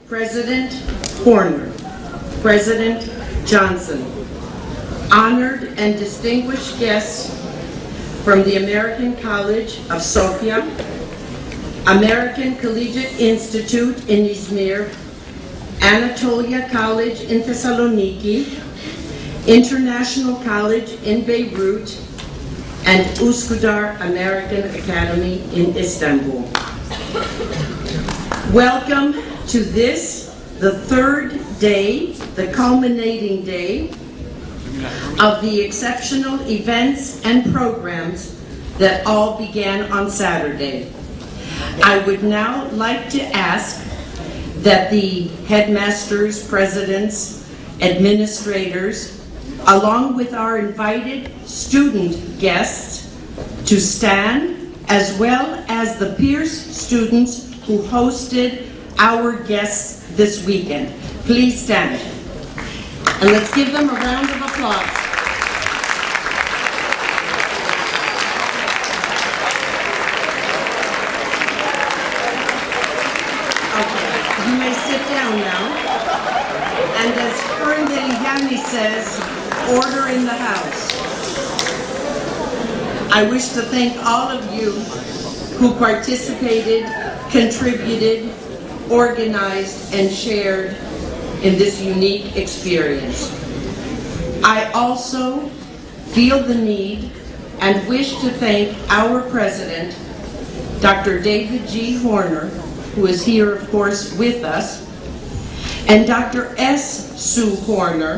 President Horner, President Johnson, honored and distinguished guests from the American College of Sofia, American Collegiate Institute in Izmir, Anatolia College in Thessaloniki, International College in Beirut, and Üsküdar American Academy in Istanbul. Welcome to this, the third day, the culminating day of the exceptional events and programs that all began on Saturday. I would now like to ask that the headmasters, presidents, administrators, along with our invited student guests, to stand, as well as the Pierce students who hosted our guests this weekend. Please stand. And let's give them a round of applause. Okay, you may sit down now. And as Ferndeli says, order in the house. I wish to thank all of you who participated, contributed, organized, and shared in this unique experience. I also feel the need and wish to thank our president, Dr. David G. Horner, who is here, of course, with us, and Dr. S. Sue Horner,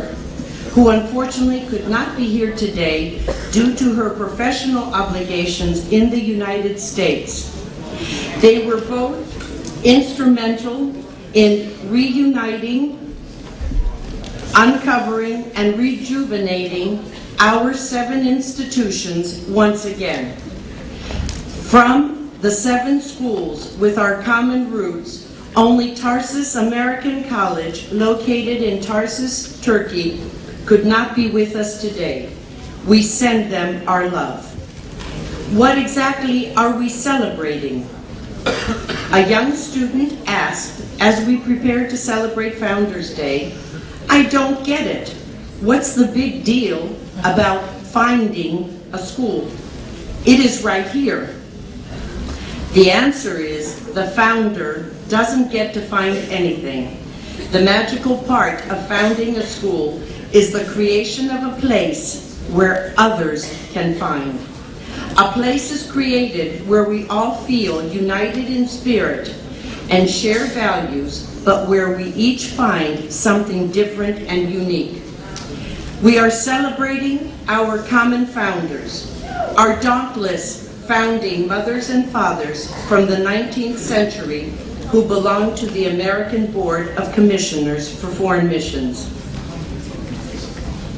who unfortunately could not be here today due to her professional obligations in the United States. They were both instrumental in reuniting, uncovering, and rejuvenating our 7 institutions once again. From the 7 schools with our common roots, only Tarsus American College, located in Tarsus, Turkey, could not be with us today. We send them our love. What exactly are we celebrating? A young student asked, as we prepare to celebrate Founders Day, I don't get it. What's the big deal about finding a school? It is right here. The answer is the founder doesn't get to find anything. The magical part of founding a school is the creation of a place where others can find. A place is created where we all feel united in spirit and share values, but where we each find something different and unique. We are celebrating our common founders, our dauntless founding mothers and fathers from the 19th century who belonged to the American Board of Commissioners for Foreign Missions.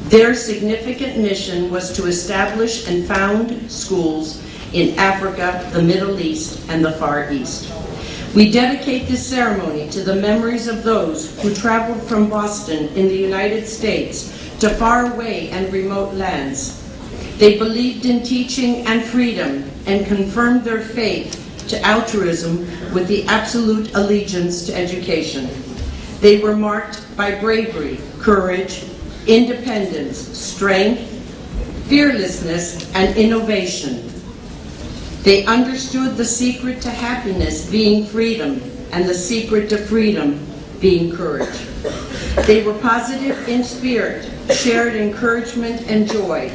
Their significant mission was to establish and found schools in Africa, the Middle East, and the Far East. We dedicate this ceremony to the memories of those who traveled from Boston in the United States to faraway and remote lands. They believed in teaching and freedom and confirmed their faith to altruism with the absolute allegiance to education. They were marked by bravery, courage, independence, strength, fearlessness, and innovation. They understood the secret to happiness being freedom, and the secret to freedom being courage. They were positive in spirit, shared encouragement and joy,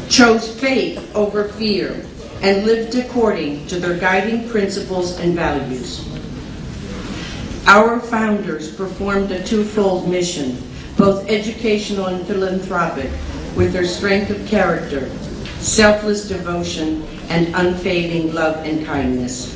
chose faith over fear, and lived according to their guiding principles and values. Our founders performed a twofold mission, both educational and philanthropic, with their strength of character, selfless devotion, and unfailing love and kindness.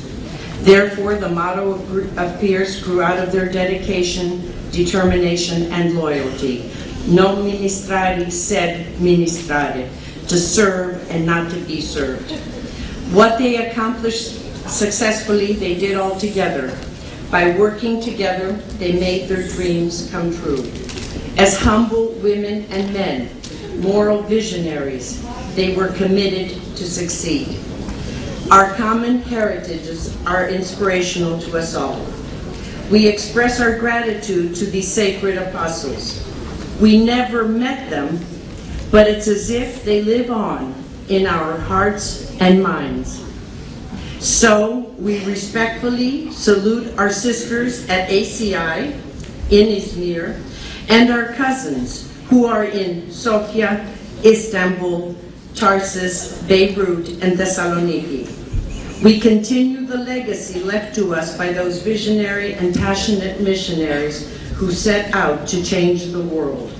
Therefore, the motto of Pierce grew out of their dedication, determination, and loyalty. Non ministrari sed ministrare, to serve and not to be served. What they accomplished successfully, they did all together. By working together, they made their dreams come true. As humble women and men, moral visionaries, they were committed to succeed. Our common heritages are inspirational to us all. We express our gratitude to these sacred apostles. We never met them, but it's as if they live on in our hearts and minds. So we respectfully salute our sisters at ACI in Izmir and our cousins who are in Sofia, Istanbul, Tarsus, Beirut, and Thessaloniki. We continue the legacy left to us by those visionary and passionate missionaries who set out to change the world.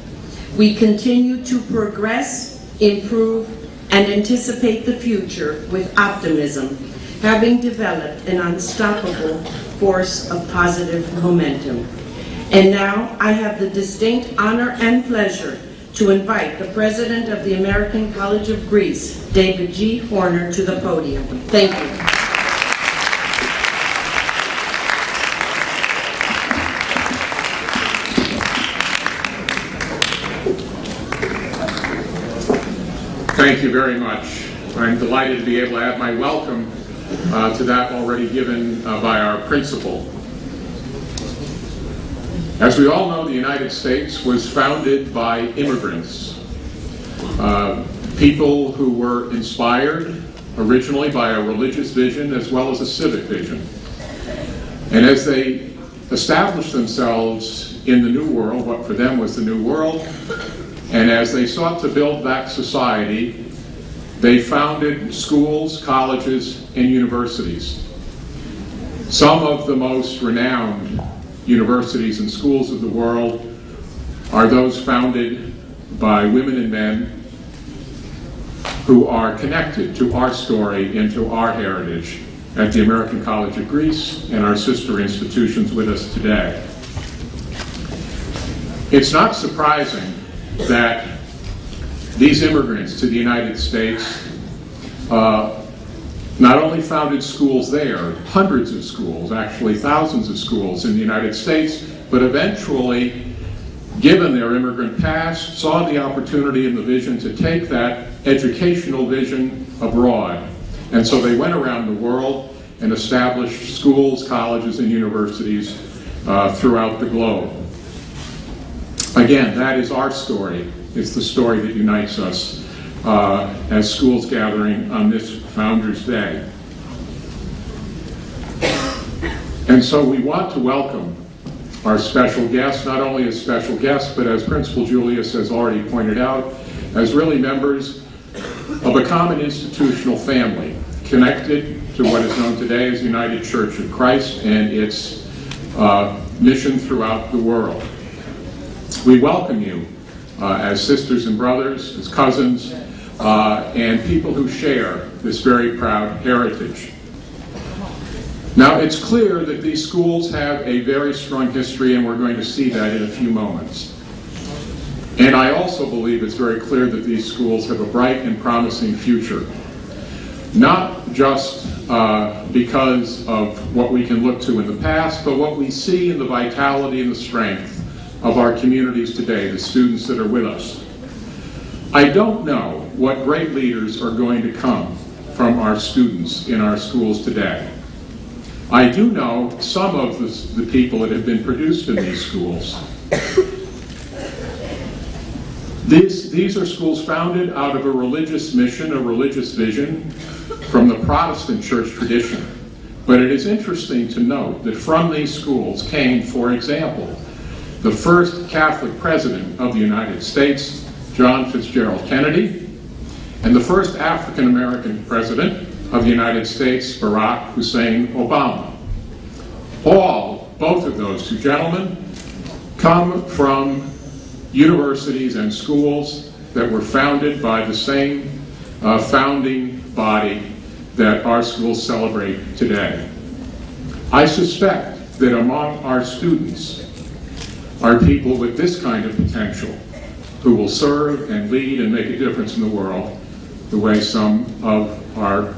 We continue to progress, improve, and anticipate the future with optimism, having developed an unstoppable force of positive momentum. And now I have the distinct honor and pleasure to invite the President of the American College of Greece, David G. Horner, to the podium. Thank you. Thank you very much. I'm delighted to be able to add my welcome to that already given by our principal. As we all know, the United States was founded by immigrants, people who were inspired originally by a religious vision as well as a civic vision. And as they established themselves in the New World, what for them was the New World, and as they sought to build back society, they founded schools, colleges, and universities. Some of the most renowned universities and schools of the world are those founded by women and men who are connected to our story and to our heritage at the American College of Greece and our sister institutions with us today. It's not surprising that these immigrants to the United States not only founded schools there, hundreds of schools, actually thousands of schools in the United States, but eventually, given their immigrant past, saw the opportunity and the vision to take that educational vision abroad. And so they went around the world and established schools, colleges, and universities throughout the globe. Again, that is our story. It's the story that unites us as schools gathering on this Founders Day. And so we want to welcome our special guests, not only as special guests, but as Principal Julius has already pointed out, as really members of a common institutional family connected to what is known today as the United Church of Christ and its mission throughout the world. We welcome you as sisters and brothers, as cousins, and people who share this very proud heritage. Now, it's clear that these schools have a very strong history, and we're going to see that in a few moments. And I also believe it's very clear that these schools have a bright and promising future, not just because of what we can look to in the past, but what we see in the vitality and the strength of our communities today, the students that are with us. I don't know what great leaders are going to come from our students in our schools today. I do know some of the people that have been produced in these schools. These are schools founded out of a religious mission, a religious vision from the Protestant church tradition. But it is interesting to note that from these schools came, for example, the first Catholic president of the United States, John Fitzgerald Kennedy, and the first African American president of the United States, Barack Hussein Obama. Both of those two gentlemen come from universities and schools that were founded by the same founding body that our schools celebrate today. I suspect that among our students are people with this kind of potential who will serve and lead and make a difference in the world the way some of our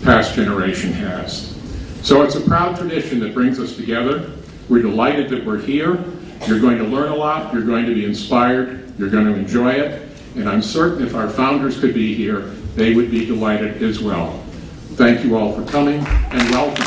past generation has. So it's a proud tradition that brings us together. We're delighted that we're here. You're going to learn a lot. You're going to be inspired. You're going to enjoy it. And I'm certain if our founders could be here, they would be delighted as well. Thank you all for coming, and welcome.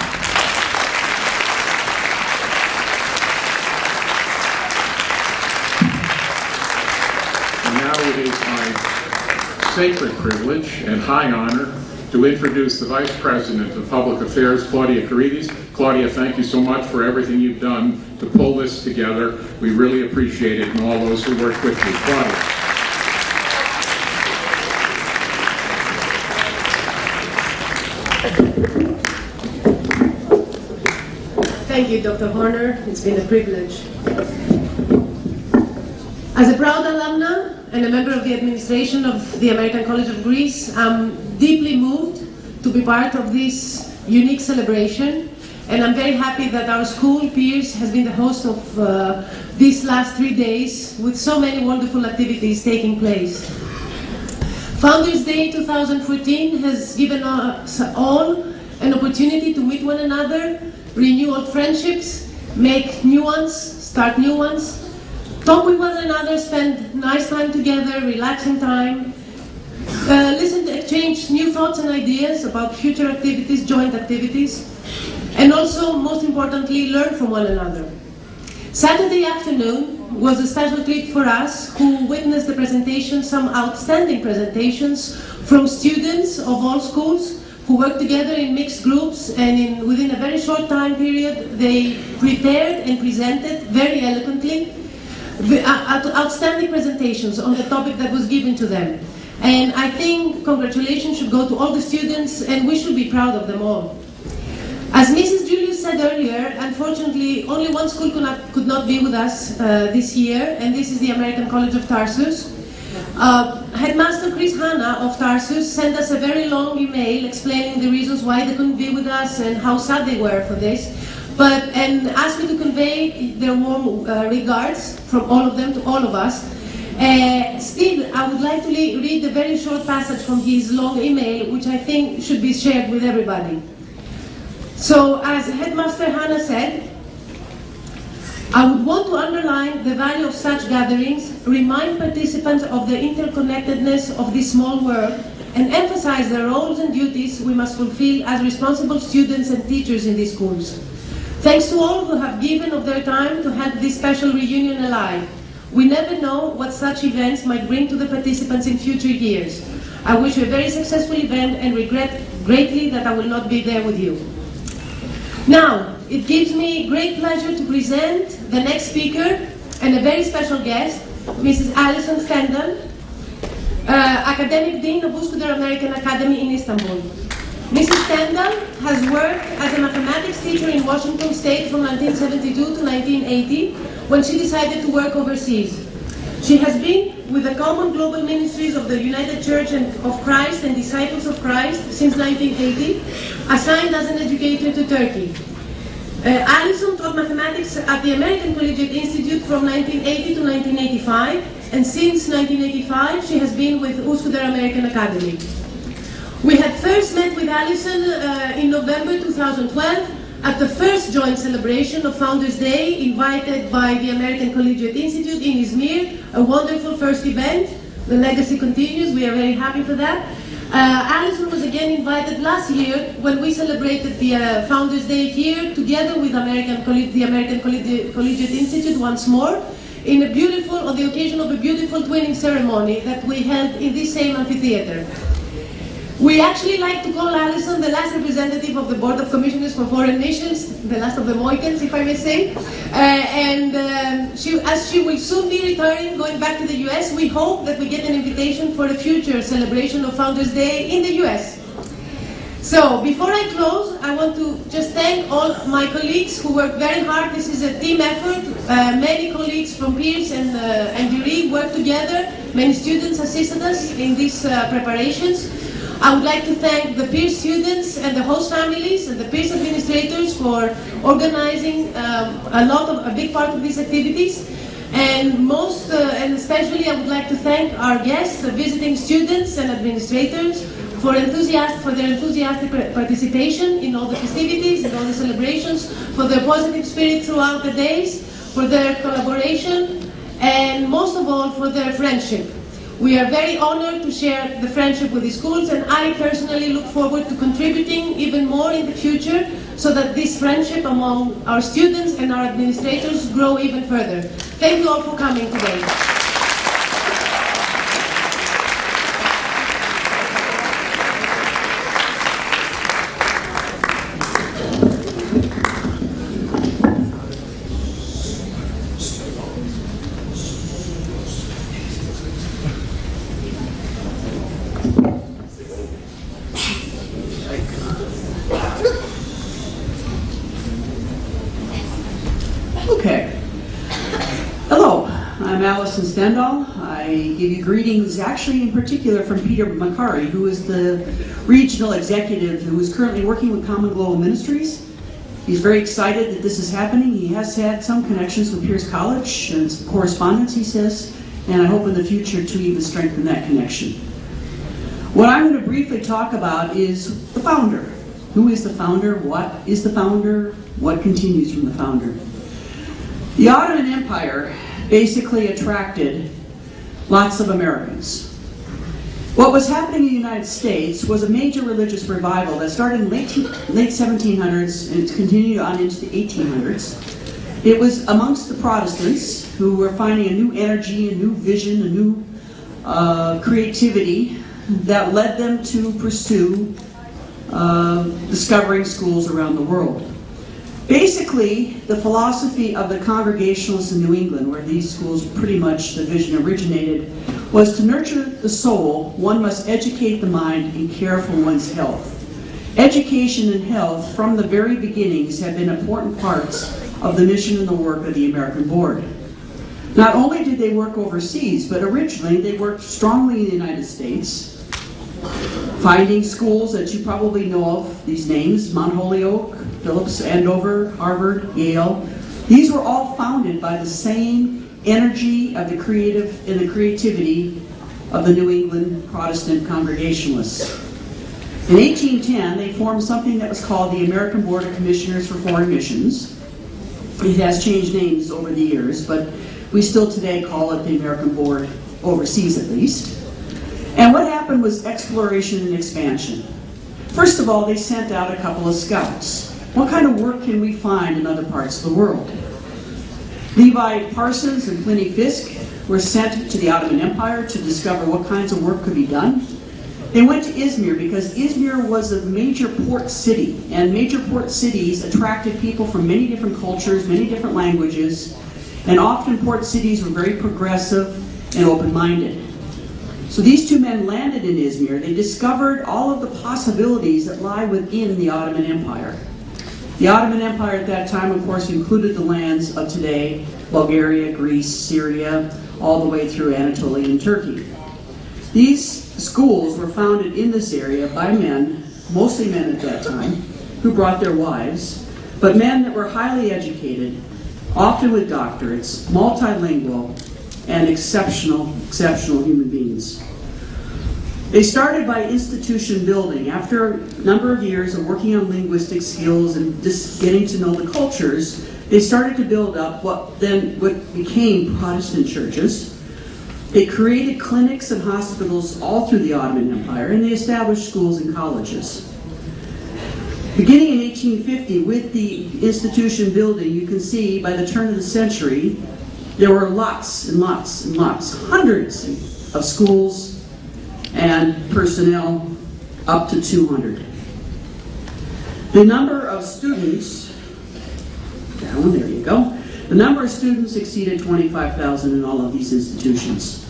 sacred privilege and high honor to introduce the Vice President of Public Affairs, Claudia Carides. Claudia, thank you so much for everything you've done to pull this together. We really appreciate it, and all those who worked with you. Claudia. Thank you, Dr. Horner. It's been a privilege. As a proud alumna and a member of the administration of the American College of Greece, I'm deeply moved to be part of this unique celebration, and I'm very happy that our school, Peers, has been the host of these last 3 days with so many wonderful activities taking place. Founders Day 2014 has given us all an opportunity to meet one another, renew old friendships, make new ones, start new ones, talk with one another, spend nice time together, relaxing time, listen to exchange new thoughts and ideas about future activities, joint activities, and also, most importantly, learn from one another. Saturday afternoon was a special treat for us who witnessed the presentation, some outstanding presentations from students of all schools who worked together in mixed groups, and within a very short time period they prepared and presented very eloquently outstanding presentations on the topic that was given to them. And I think congratulations should go to all the students, and we should be proud of them all. As Mrs. Julius said earlier, unfortunately only one school could not be with us this year, and this is the American College of Tarsus. Headmaster Chris Hanna of Tarsus sent us a very long email explaining the reasons why they couldn't be with us and how sad they were for this, and asked me to convey their warm regards from all of them to all of us. Still, I would like to read a very short passage from his long email, which I think should be shared with everybody. So, as Headmaster Hanna said, I would want to underline the value of such gatherings, remind participants of the interconnectedness of this small world, and emphasize the roles and duties we must fulfill as responsible students and teachers in these schools. Thanks to all who have given of their time to help this special reunion alive. We never know what such events might bring to the participants in future years. I wish you a very successful event and regret greatly that I will not be there with you. Now, it gives me great pleasure to present the next speaker and a very special guest, Mrs. Alison Stendhal, Academic Dean of Üsküdar American Academy in Istanbul. Mrs. Stendhal has worked as a mathematics teacher in Washington State from 1972 to 1980, when she decided to work overseas. She has been with the Common Global Ministries of the United Church of Christ and Disciples of Christ since 1980, assigned as an educator to Turkey. Alison taught mathematics at the American Collegiate Institute from 1980 to 1985, and since 1985 she has been with Üsküdar American Academy. We had first met with Alison in November 2012 at the first joint celebration of Founders Day, invited by the American Collegiate Institute in Izmir, a wonderful first event. The legacy continues, we are very happy for that. Alison was again invited last year when we celebrated the Founders Day here, together with the American Collegiate Institute once more, on the occasion of a beautiful twinning ceremony that we held in this same amphitheater. We actually like to call Alison the last representative of the Board of Commissioners for Foreign Nations, the last of the Mohicans, if I may say. As she will soon be retiring, going back to the US, we hope that we get an invitation for a future celebration of Founders Day in the US. So, before I close, I want to just thank all my colleagues who worked very hard. This is a team effort. Many colleagues from Peers and Jury worked together. Many students assisted us in these preparations. I would like to thank the Peers students and the host families and the Peers administrators for organizing a big part of these activities. And especially I would like to thank our guests, the visiting students and administrators, for their enthusiastic participation in all the festivities, in all the celebrations, for their positive spirit throughout the days, for their collaboration, and most of all for their friendship. We are very honored to share the friendship with the schools, and I personally look forward to contributing even more in the future so that this friendship among our students and our administrators grow even further. Thank you all for coming today. Okay. Hello, I'm Allison Stendhal. I give you greetings actually in particular from Peter McCurry, who is the regional executive who is currently working with Common Global Ministries. He's very excited that this is happening. He has had some connections with Pierce College and some correspondence, he says, and I hope in the future to even strengthen that connection. What I'm going to briefly talk about is the founder. Who is the founder? What is the founder? What continues from the founder? The Ottoman Empire basically attracted lots of Americans. What was happening in the United States was a major religious revival that started in late 1700s and continued on into the 1800s. It was amongst the Protestants who were finding a new energy, a new vision, a new creativity that led them to pursue discovering schools around the world. Basically, the philosophy of the Congregationalists in New England, where these schools pretty much the vision originated, was to nurture the soul. One must educate the mind and care for one's health. Education and health from the very beginnings have been important parts of the mission and the work of the American Board. Not only did they work overseas, but originally they worked strongly in the United States, finding schools that you probably know of, these names, Mount Holyoke, Phillips, Andover, Harvard, Yale. These were all founded by the same energy of the creative and the creativity of the New England Protestant Congregationalists. In 1810, they formed something that was called the American Board of Commissioners for Foreign Missions. It has changed names over the years, but we still today call it the American Board, overseas at least. And what happened was exploration and expansion. First of all, they sent out a couple of scouts. What kind of work can we find in other parts of the world? Levi Parsons and Pliny Fisk were sent to the Ottoman Empire to discover what kinds of work could be done. They went to Izmir because Izmir was a major port city, and major port cities attracted people from many different cultures, many different languages, and often port cities were very progressive and open-minded. So these two men landed in Izmir. They discovered all of the possibilities that lie within the Ottoman Empire. The Ottoman Empire at that time, of course, included the lands of today, Bulgaria, Greece, Syria, all the way through Anatolia and Turkey. These schools were founded in this area by men, mostly men at that time, who brought their wives, but men that were highly educated, often with doctorates, multilingual, and exceptional human beings. They started by institution building. After a number of years of working on linguistic skills and just getting to know the cultures, they started to build up what became Protestant churches. They created clinics and hospitals all through the Ottoman Empire, and they established schools and colleges. Beginning in 1850, with the institution building, you can see by the turn of the century, there were lots and lots and lots, hundreds of schools and personnel, up to 200. The number of students, down, there you go, the number of students exceeded 25,000 in all of these institutions.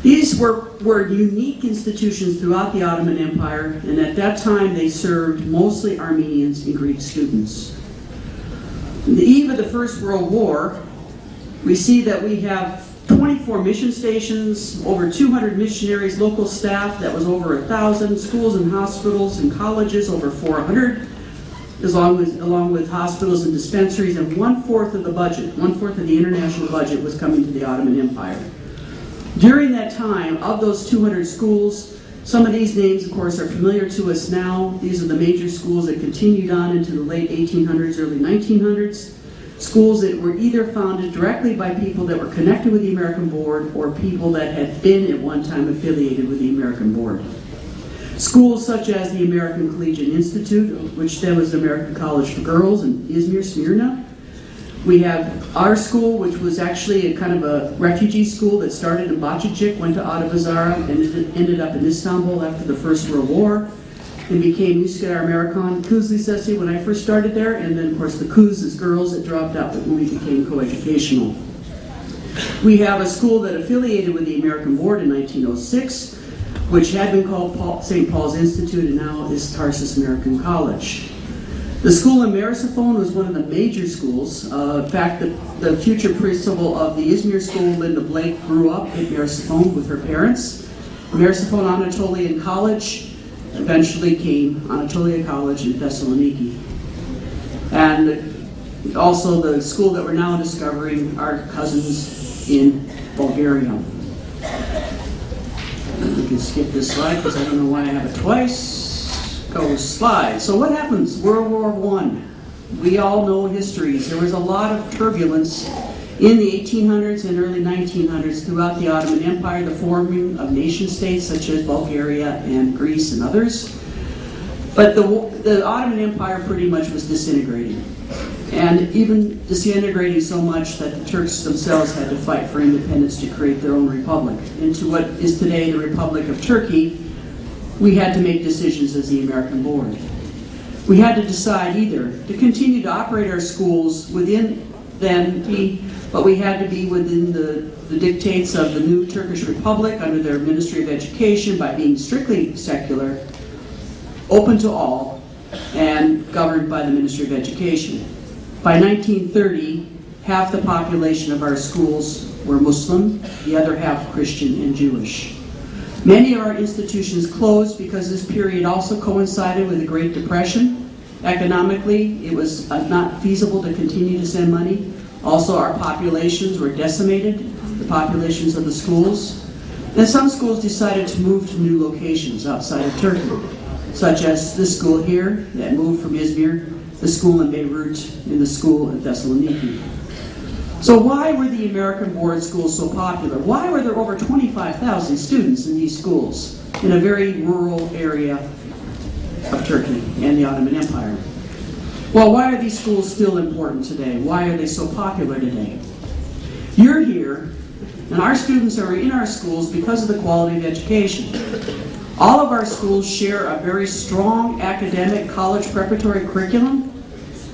These were unique institutions throughout the Ottoman Empire, and at that time they served mostly Armenians and Greek students. On the eve of the First World War, we see that we have 24 mission stations, over 200 missionaries, local staff, that was over 1,000, schools and hospitals and colleges, over 400, along with hospitals and dispensaries, and 1/4 of the budget, 1/4 of the international budget was coming to the Ottoman Empire. During that time, of those 200 schools, some of these names, of course, are familiar to us now. These are the major schools that continued on into the late 1800s, early 1900s. Schools that were either founded directly by people that were connected with the American Board or people that had been at one time affiliated with the American Board. Schools such as the American Collegiate Institute, which then was the American College for Girls in Izmir, Smyrna. We have our school, which was actually a kind of a refugee school that started in Bahçecik, went to Adapazarı, and ended up in Istanbul after the First World War, and became Üsküdar Amerikan Kız Lisesi when I first started there, and then of course the Kız is girls that dropped out when we became coeducational. We have a school that affiliated with the American Board in 1906, which had been called St. Paul's Institute and now is Tarsus American College. The school in Merziphone was one of the major schools. In fact, the future principal of the Izmir school, Linda Blake, grew up in Merziphone with her parents. Merziphone Anatolian College eventually came Anatolia College in Thessaloniki. And also the school that we're now discovering are cousins in Bulgaria. We can skip this slide because I don't know why I have it twice. Go slide. So what happens? World War I. We all know histories. There was a lot of turbulence in the 1800s and early 1900s throughout the Ottoman Empire, the forming of nation states such as Bulgaria and Greece and others. But the Ottoman Empire pretty much was disintegrating. And even disintegrating so much that the Turks themselves had to fight for independence to create their own republic. Into what is today the Republic of Turkey, we had to make decisions as the American board. We had to decide either to continue to operate our schools within but we had to be within the dictates of the new Turkish Republic under their Ministry of Education by being strictly secular, open to all, and governed by the Ministry of Education. By 1930, half the population of our schools were Muslim, the other half Christian and Jewish. Many of our institutions closed because this period also coincided with the Great Depression. Economically, it was not feasible to continue to send money. Also, our populations were decimated, the populations of the schools. And some schools decided to move to new locations outside of Turkey, such as this school here that moved from Izmir, the school in Beirut, and the school in Thessaloniki. So why were the American board schools so popular? Why were there over 25,000 students in these schools in a very rural area of Turkey and the Ottoman Empire? Well, why are these schools still important today? Why are they so popular today? You're here, and our students are in our schools because of the quality of education. All of our schools share a very strong academic college preparatory curriculum.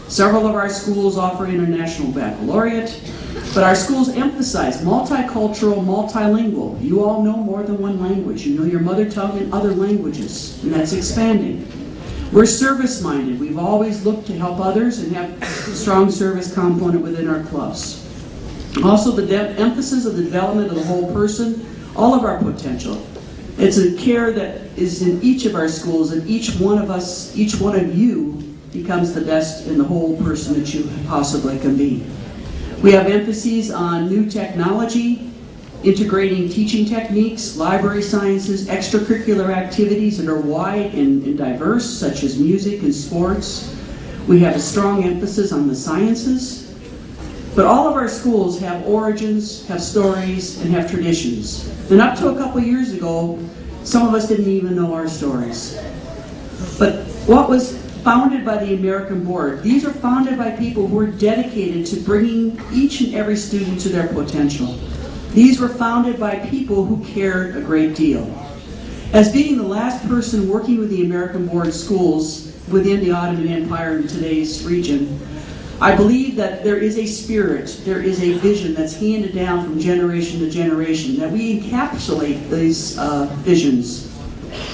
Several of our schools offer international baccalaureate, but our schools emphasize multicultural, multilingual. You all know more than one language. You know your mother tongue and other languages, and that's expanding. We're service-minded. We've always looked to help others and have a strong service component within our clubs. Also, the emphasis of the development of the whole person, all of our potential. It's a care that is in each of our schools, and each one of us, each one of you, becomes the best in the whole person that you possibly can be. We have emphases on new technology, integrating teaching techniques, library sciences, extracurricular activities that are wide and diverse, such as music and sports. We have a strong emphasis on the sciences. But all of our schools have origins, have stories, and have traditions. And up to a couple years ago, some of us didn't even know our stories. But what was founded by the American Board, these are founded by people who are dedicated to bringing each and every student to their potential. These were founded by people who cared a great deal. As being the last person working with the American Board schools within the Ottoman Empire in today's region, I believe that there is a spirit, there is a vision that's handed down from generation to generation, that we encapsulate these visions,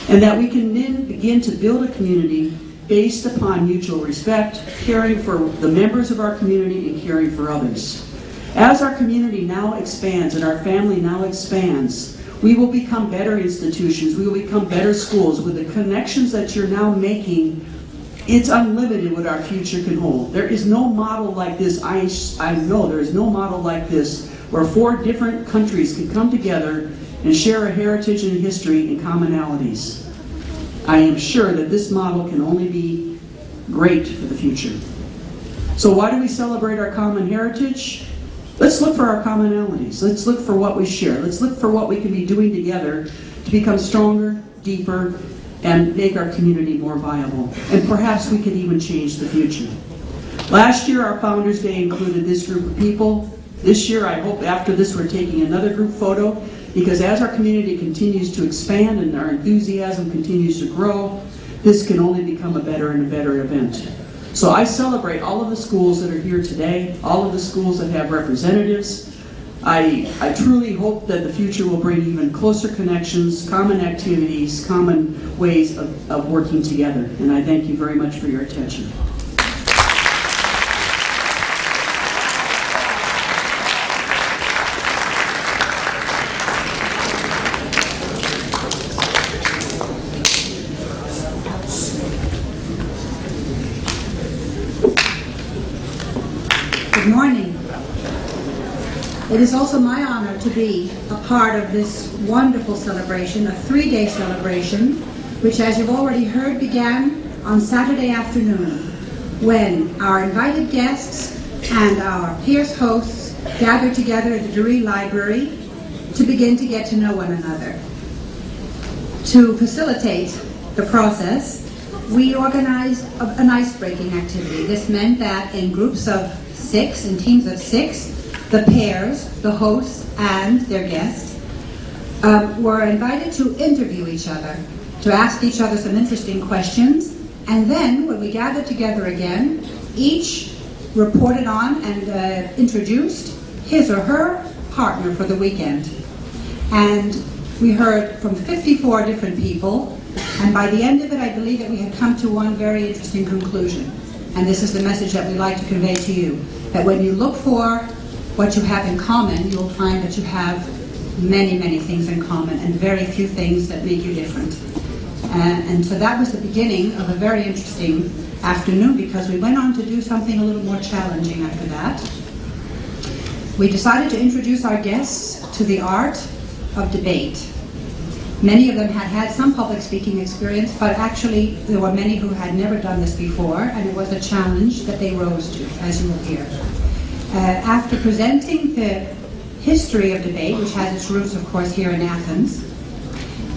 and that we can then begin to build a community based upon mutual respect, caring for the members of our community and caring for others. As our community now expands and our family now expands, we will become better institutions, we will become better schools. With the connections that you're now making, it's unlimited what our future can hold. There is no model like this. I know there is no model like this where 4 different countries can come together and share a heritage and history and commonalities. I am sure that this model can only be great for the future. So why do we celebrate our common heritage? Let's look for our commonalities. Let's look for what we share. Let's look for what we can be doing together to become stronger, deeper, and make our community more viable. And perhaps we can even change the future. Last year, our Founders Day included this group of people. This year, I hope after this we're taking another group photo, because as our community continues to expand and our enthusiasm continues to grow, this can only become a better and a better event. So I celebrate all of the schools that are here today, all of the schools that have representatives. I truly hope that the future will bring even closer connections, common activities, common ways of working together. And I thank you very much for your attention. It is also my honor to be a part of this wonderful celebration, a 3-day celebration, which, as you've already heard, began on Saturday afternoon, when our invited guests and our Pierce hosts gathered together at the Drury Library to begin to get to know one another. To facilitate the process, we organized an ice-breaking activity. This meant that in groups of 6, in teams of 6, the pairs, the hosts, and their guests were invited to interview each other, to ask each other some interesting questions, and then when we gathered together again, each reported on and introduced his or her partner for the weekend. And we heard from 54 different people, and by the end of it, I believe that we had come to one very interesting conclusion. And this is the message that we like to convey to you, that when you look for what you have in common, you'll find that you have many, many things in common and very few things that make you different. And so that was the beginning of a very interesting afternoon, because we went on to do something a little more challenging after that. We decided to introduce our guests to the art of debate. Many of them had had some public speaking experience, but actually there were many who had never done this before, and it was a challenge that they rose to, as you will hear. After presenting the history of debate, which has its roots, of course, here in Athens,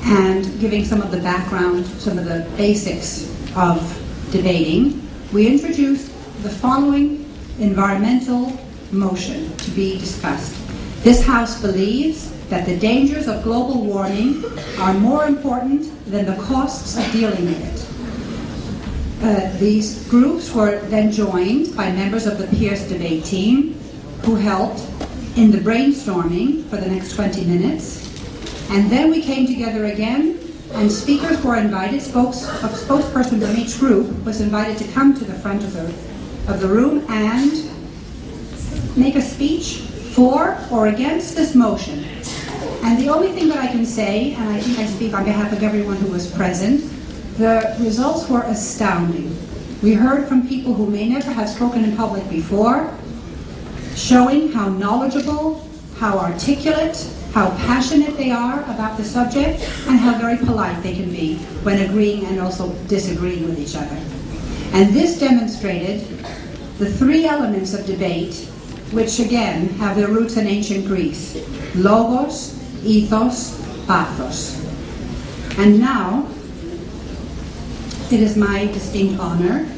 and giving some of the background, some of the basics of debating, we introduced the following environmental motion to be discussed. This House believes that the dangers of global warming are more important than the costs of dealing with it. These groups were then joined by members of the Pierce debate team, who helped in the brainstorming for the next 20 minutes. And then we came together again, and speakers were invited, a spokesperson from each group was invited to come to the front of the room and make a speech for or against this motion. And the only thing that I can say, and I think I speak on behalf of everyone who was present, the results were astounding. We heard from people who may never have spoken in public before, showing how knowledgeable, how articulate, how passionate they are about the subject, and how very polite they can be when agreeing and also disagreeing with each other. And this demonstrated the 3 elements of debate, which again have their roots in ancient Greece: logos, ethos, pathos. And now, it is my distinct honor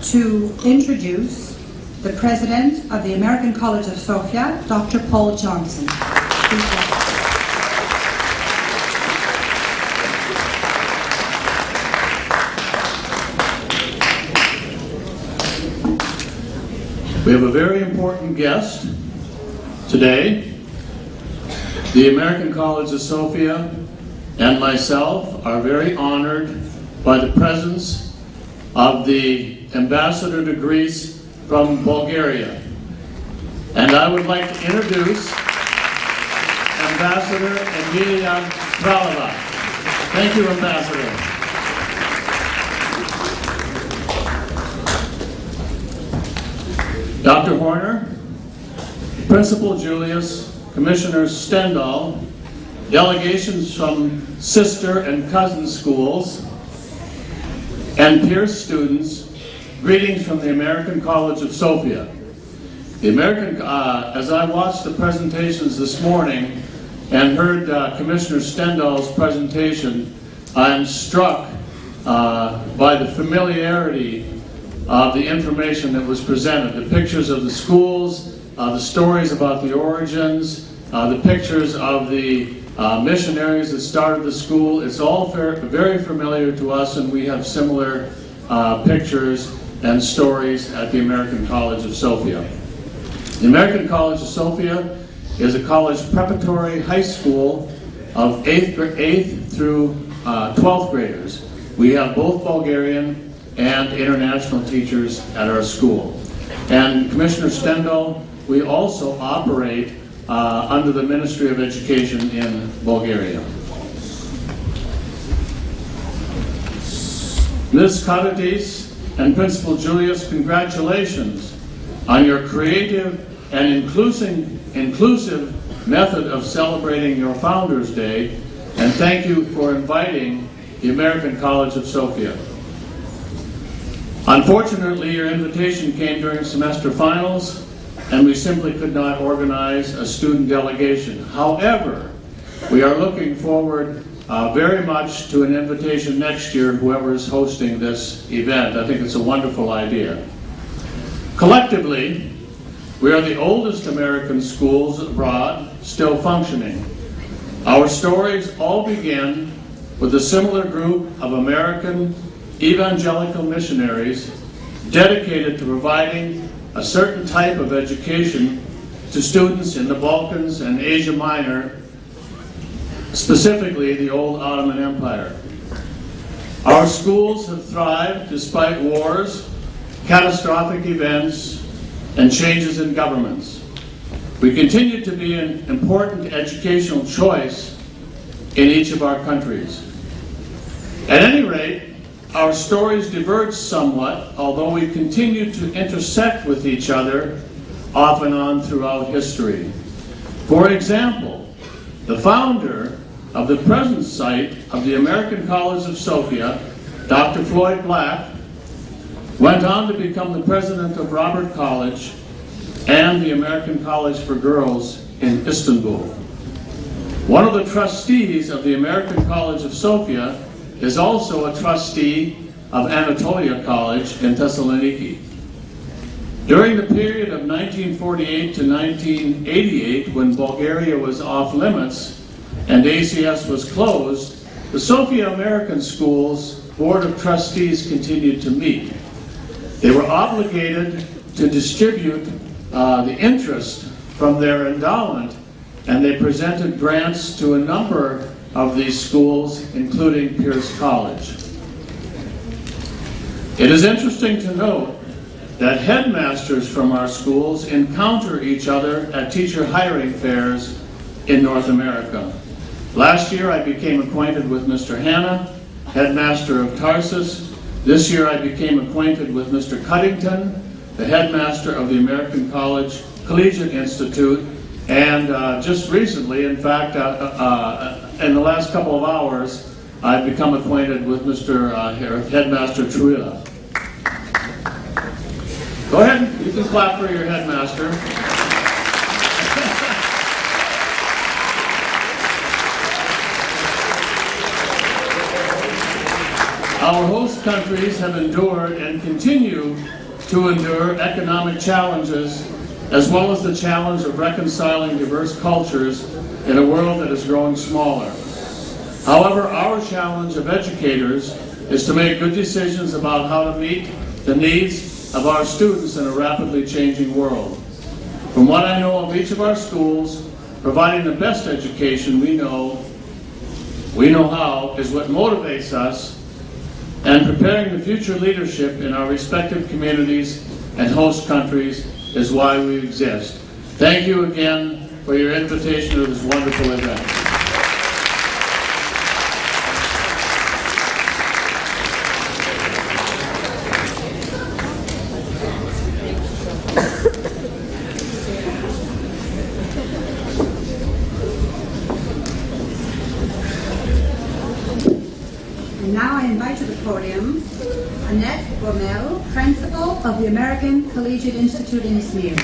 to introduce the President of the American College of Sofia, Dr. Paul Johnson. We have a very important guest today. The American College of Sofia and myself are very honored by the presence of the Ambassador to Greece from Bulgaria. And I would like to introduce Ambassador Emilia Kraleva. Thank you, Ambassador. Dr. Horner, Principal Julius, Commissioner Stendhal, delegations from sister and cousin schools, and Pierce students, greetings from the American College of Sofia. The American, as I watched the presentations this morning and heard Commissioner Stendhal's presentation, I'm struck by the familiarity of the information that was presented. The pictures of the schools, the stories about the origins, the pictures of the missionaries that started the school. It's all very familiar to us, and we have similar pictures and stories at the American College of Sofia. The American College of Sofia is a college preparatory high school of 8th through 12th graders. We have both Bulgarian and international teachers at our school. And Commissioner Stendhal, we also operate under the Ministry of Education in Bulgaria. Ms. Karatis and Principal Julius, congratulations on your creative and inclusive method of celebrating your Founders Day, and thank you for inviting the American College of Sofia. Unfortunately, your invitation came during semester finals, and we simply could not organize a student delegation. However, we are looking forward very much to an invitation next year, whoever is hosting this event. I think it's a wonderful idea. Collectively, we are the oldest American schools abroad still functioning. Our stories all begin with a similar group of American evangelical missionaries dedicated to providing a certain type of education to students in the Balkans and Asia Minor, specifically the old Ottoman Empire. Our schools have thrived despite wars, catastrophic events, and changes in governments. We continue to be an important educational choice in each of our countries. At any rate, our stories diverge somewhat, although we continue to intersect with each other off and on throughout history. For example, the founder of the present site of the American College of Sofia, Dr. Floyd Black, went on to become the president of Robert College and the American College for Girls in Istanbul. One of the trustees of the American College of Sofia is also a trustee of Anatolia College in Thessaloniki. During the period of 1948 to 1988, when Bulgaria was off limits and ACS was closed, the Sofia American Schools Board of Trustees continued to meet. They were obligated to distribute the interest from their endowment, and they presented grants to a number of these schools, including Pierce College. It is interesting to note that headmasters from our schools encounter each other at teacher hiring fairs in North America. Last year I became acquainted with Mr. Hanna, headmaster of Tarsus. This year I became acquainted with Mr. Cuddington, the headmaster of the American College Collegiate Institute, and just recently, in fact, in the last couple of hours, I've become acquainted with Mr. Headmaster Truilla. Go ahead, you can clap for your headmaster. Our host countries have endured and continue to endure economic challenges, as well as the challenge of reconciling diverse cultures in a world that is growing smaller. However, our challenge of educators is to make good decisions about how to meet the needs of our students in a rapidly changing world. From what I know of each of our schools, providing the best education we know how is what motivates us, and preparing the future leadership in our respective communities and host countries is why we exist. Thank you again for your invitation to this wonderful event. And now I invite to the podium Annette Rommel, Principal of the American Collegiate Institute in Smyrney.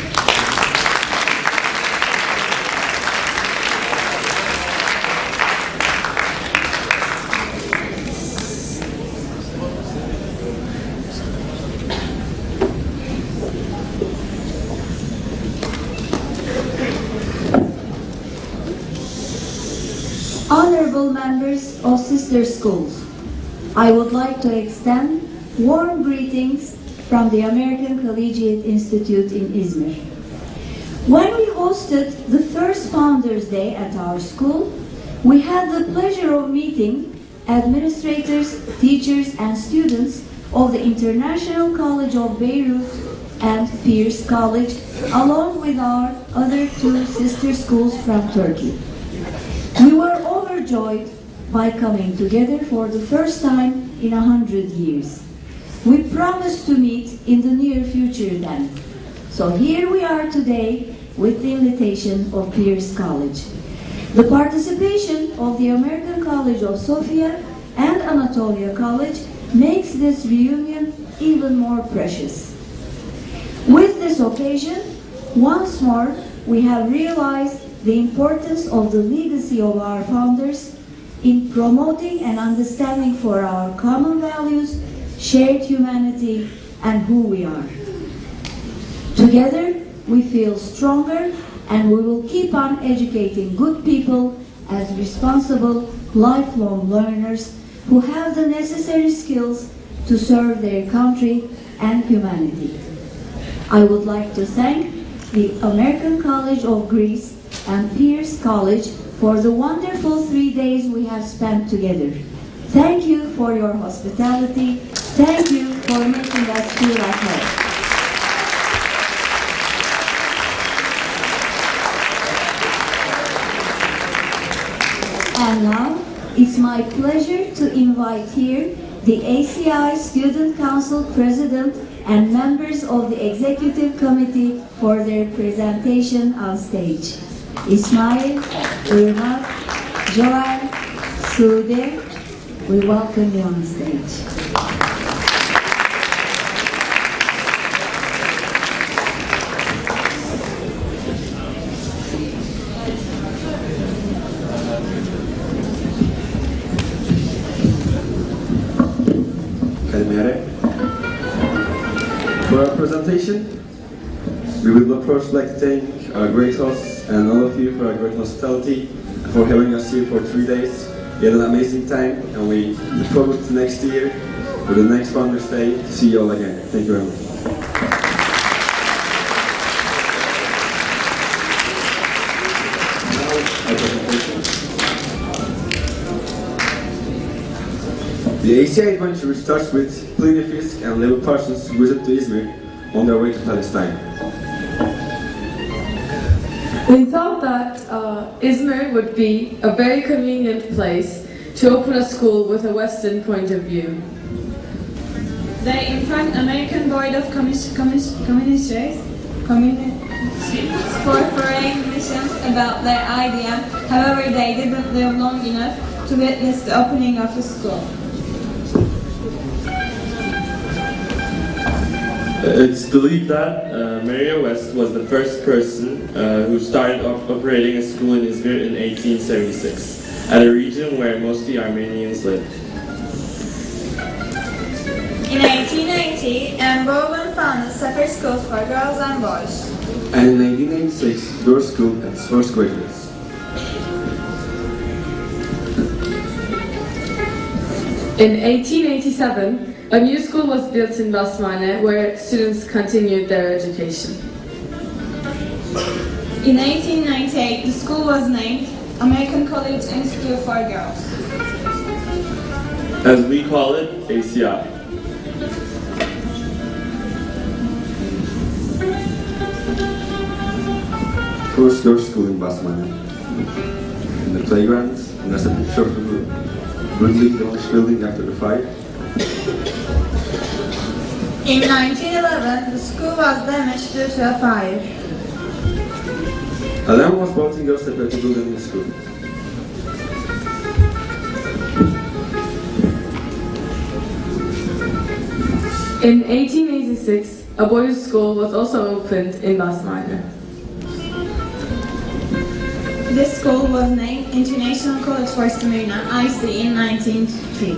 Honorable members of sister schools, I would like to extend warm greetings from the American Collegiate Institute in Izmir. When we hosted the first Founders Day at our school, we had the pleasure of meeting administrators, teachers, and students of the International College of Beirut and Pierce College, along with our other two sister schools from Turkey. We were overjoyed by coming together for the first time in 100 years. We promised to meet in the near future then. So here we are today with the invitation of Pierce College. The participation of the American College of Sofia and Anatolia College makes this reunion even more precious. With this occasion, once more, we have realized the importance of the legacy of our founders in promoting and understanding for our common values, shared humanity, and who we are. Together, we feel stronger, and we will keep on educating good people as responsible, lifelong learners who have the necessary skills to serve their country and humanity. I would like to thank the American College of Greece and Pierce College for the wonderful 3 days we have spent together. Thank you for your hospitality. Thank you for making us feel at home. And now, it's my pleasure to invite here the ACI Student Council President and members of the Executive Committee for their presentation on stage. Ismail, Irma, Joel, Sude, we welcome you on stage. For our presentation, we would first like to thank our great hosts and all of you for our great hospitality, for having us here for 3 days. We had an amazing time, and we look forward to next year, for the next Founders Day, to see you all again. Thank you very much. Now, our presentation. The ACI adventure starts with Pliny Fisk and Levi Parsons' visit to Izmir on their way to Palestine. We thought that Izmir would be a very convenient place to open a school with a Western point of view. They informed American Board of Commissioners for foreign missions about their idea. However, they didn't live long enough to witness the opening of the school. It's believed that Maria West was the first person who started operating a school in Izmir in 1876, at a region where mostly Armenians lived. In 1880, Anne Bowen founded separate schools for girls and boys. And in 1986, your school had its first graduates. In 1887, a new school was built in Basmane where students continued their education. In 1898, the school was named American College Institute for Girls. As we call it, ACI. First girls' school in Basmane. In the playground, and there's a picture of the brutally demolished building after the fire. In 1911, the school was damaged due to a fire. A lamp was brought in girls separate building the school. In 1886, a boys' school was also opened in Basmane. This school was named International College for Smyrna, IC, in 1903.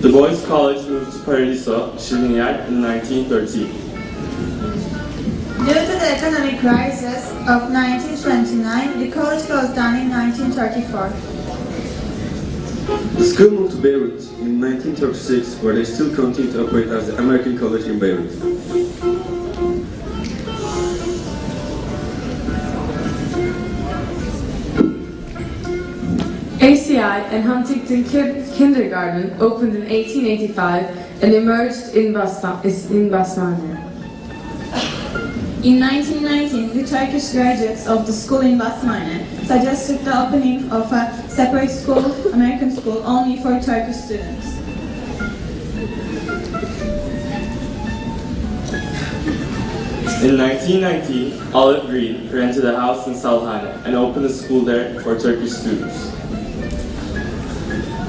The Boys' College moved to Paradiso, Şiriniyar, in 1913. Due to the economic crisis of 1929, the college closed down in 1934. The school moved to Beirut in 1936, where they still continue to operate as the American College in Beirut. ACI and Huntington Kindergarten opened in 1885 and emerged in Basmane. In 1919, the Turkish graduates of the school in Basmane suggested the opening of a separate school, American school, only for Turkish students. In 1919, Olive Green rented a house in Salhane and opened a school there for Turkish students.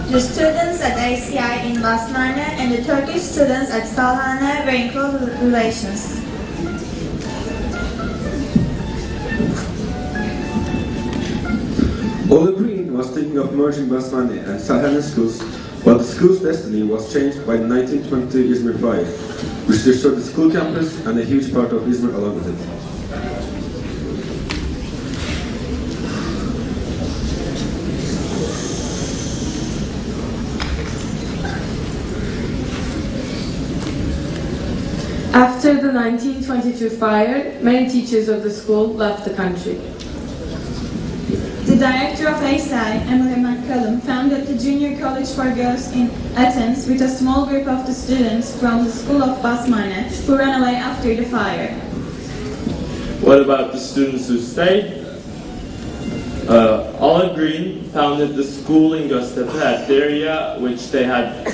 The students at ACI in Basmane and the Turkish students at Salhane were in close relations. Olive Green was thinking of merging Basmane and Salhane schools, but the school's destiny was changed by the 1920 Izmir fire, which destroyed the school campus and a huge part of Izmir along with it. After the 1922 fire, many teachers of the school left the country. The director of ACI, Emily McCallum, founded the Junior College for Girls in Athens with a small group of the students from the school of Basmane who ran away after the fire. What about the students who stayed? Olive Green founded the school in Göztepe at the area which they had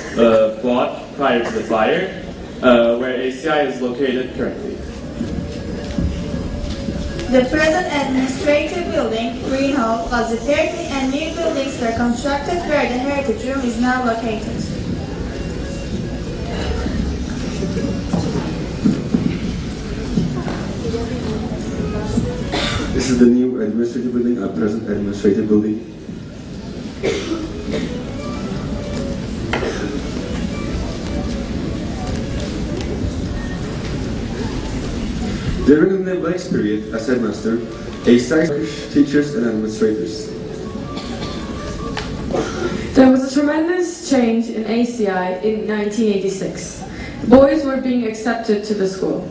bought prior to the fire, where ACI is located currently. The present administrative building, Green Hall, was repaired and new buildings were constructed where the Heritage Room is now located. This is the new administrative building, our present administrative building. During the Black's period as headmaster, ACI teachers and administrators. There was a tremendous change in ACI in 1986. Boys were being accepted to the school.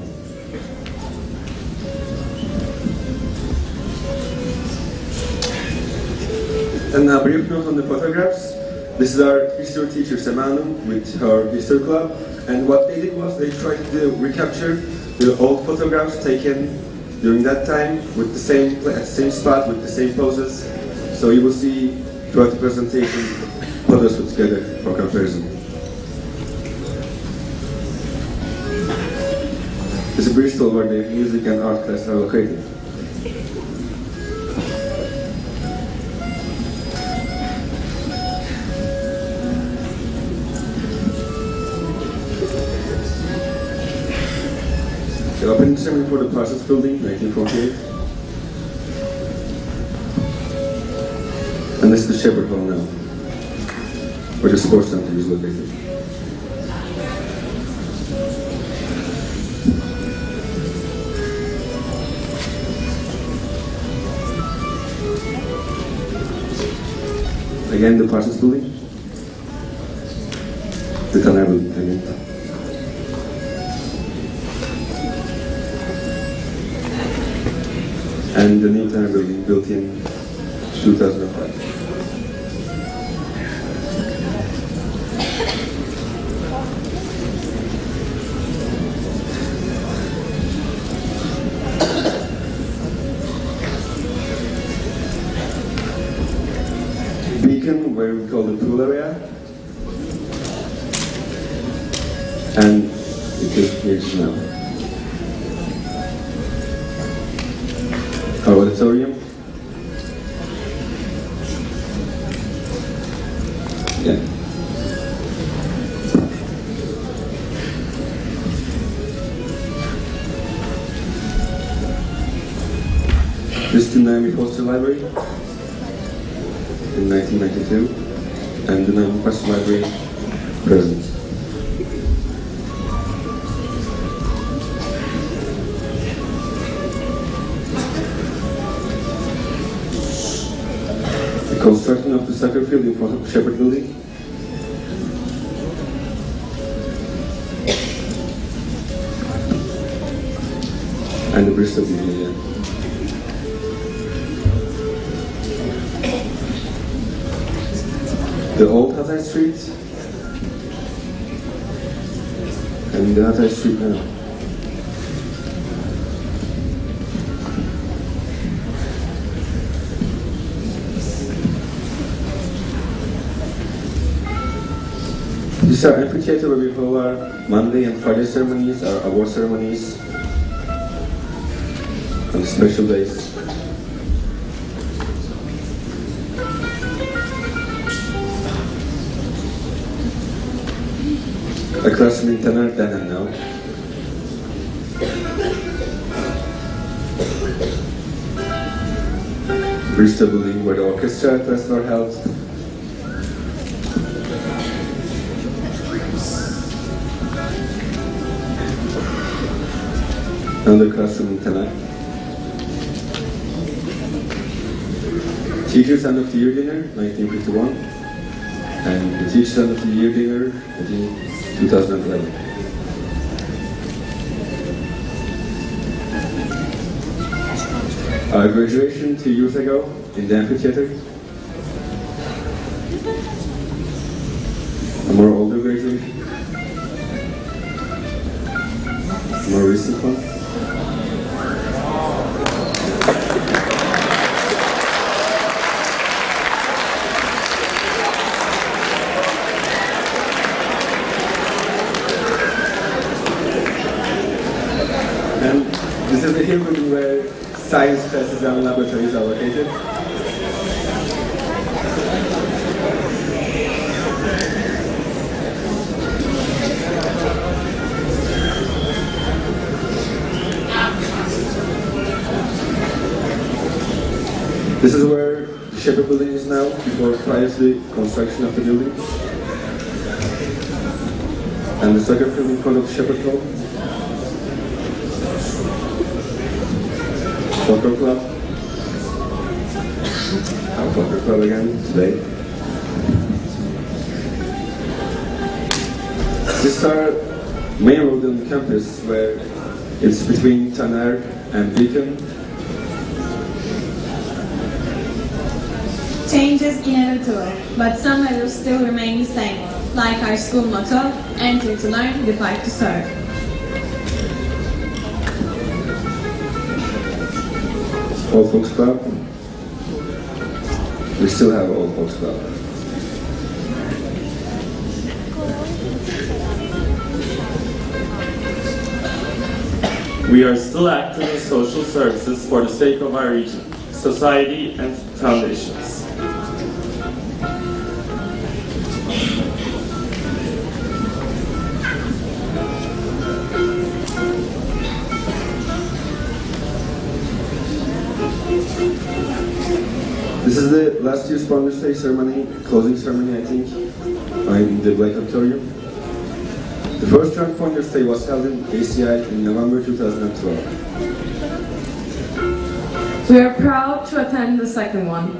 And a brief note on the photographs. This is our history teacher Semanu with her history club, and what they did was they tried to recapture the old photographs taken during that time with the same spot, with the same poses. So you will see throughout the presentation photos put together for comparison. This is Bristol where the music and art classes are located. The opening ceremony for the Parsons Building, 1948. And this is the Shepherd Hall now, where the sports center is located. Again, the Parsons Building. The Tanner Building again. And the new Tanner Building built in 2005. Beacon, where we call the pool area, and it is here now. Our auditorium. Yeah. This is the Naomi Foster Library in 1992, and the Naomi Foster Library present. Construction of the soccer field in front of the Shepherd Building. And the Bristol Building, yeah. The old Hatay Street and the Hatay Street now. This is our amphitheater where we hold our Monday and Friday ceremonies, our award ceremonies. on the special days. Across the internet, then and now. Bristol building where the orchestra tests were held. And the classroom internet. Teachers End of the Year Dinner, 1951. And the Teachers End of the Year Dinner, 2011. Our graduation 2 years ago in the amphitheater. A more older graduation. A more recent one. And this is the hill building where science classes and laboratories are located. This is where the Shepherd building is now, prior to the construction of the building. And the soccer field in front of the Shepherd Hall. Soccer club. Our soccer club again today. This is our main road on the campus where it's between Taner and Beacon. Change is inevitable, but some values still remain the same, like our school motto, enter to learn, depart to serve. Old Folks Club. We still have Old Folks Club. We are still active in social services for the sake of our region, society, and foundations. This is the last year's Founders Day ceremony, closing ceremony, I think, in the Black Auditorium. The first Joint Founders Day was held in ACI in November 2012. We are proud to attend the second one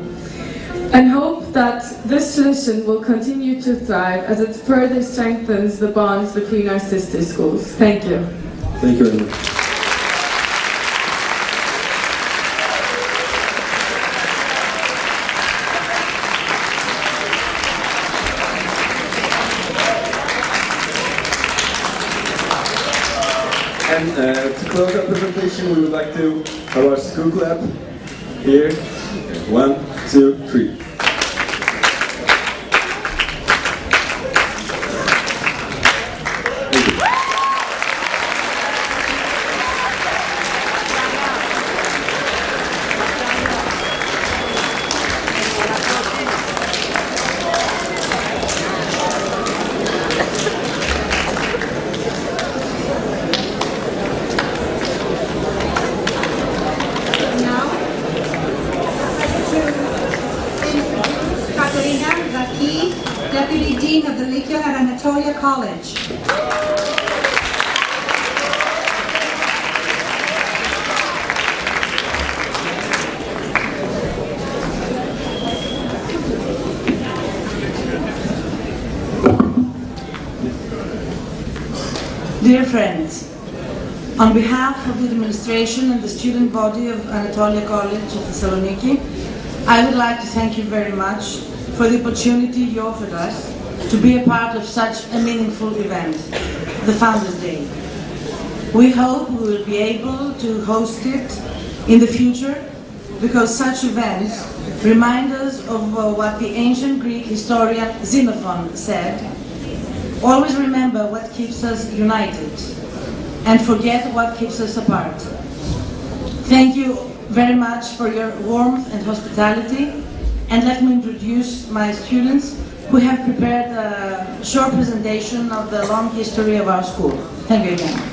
and hope that this tradition will continue to thrive as it further strengthens the bonds between our sister schools. Thank you. Thank you very much. And to close our presentation, we would like to have our school clap here. 1, 2, 3. Deputy Dean of the Likya and Anatolia College. Dear friends, on behalf of the administration and the student body of Anatolia College of Thessaloniki, I would like to thank you very much for the opportunity you offered us to be a part of such a meaningful event, the Founders Day. We hope we will be able to host it in the future because such events remind us of what the ancient Greek historian Xenophon said: always remember what keeps us united and forget what keeps us apart. Thank you very much for your warmth and hospitality. And let me introduce my students who have prepared a short presentation of the long history of our school. Thank you again.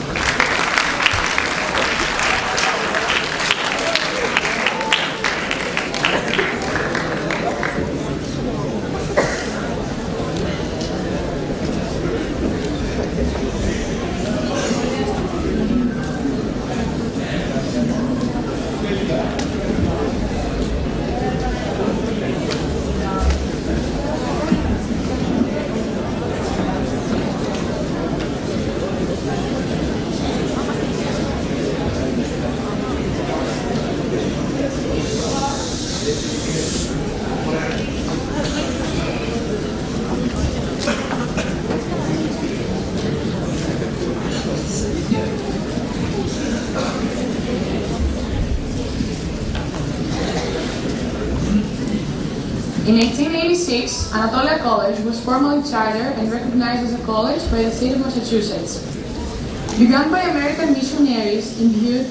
In 1886, Anatolia College was formally chartered and recognized as a college by the state of Massachusetts. Begun by American missionaries imbued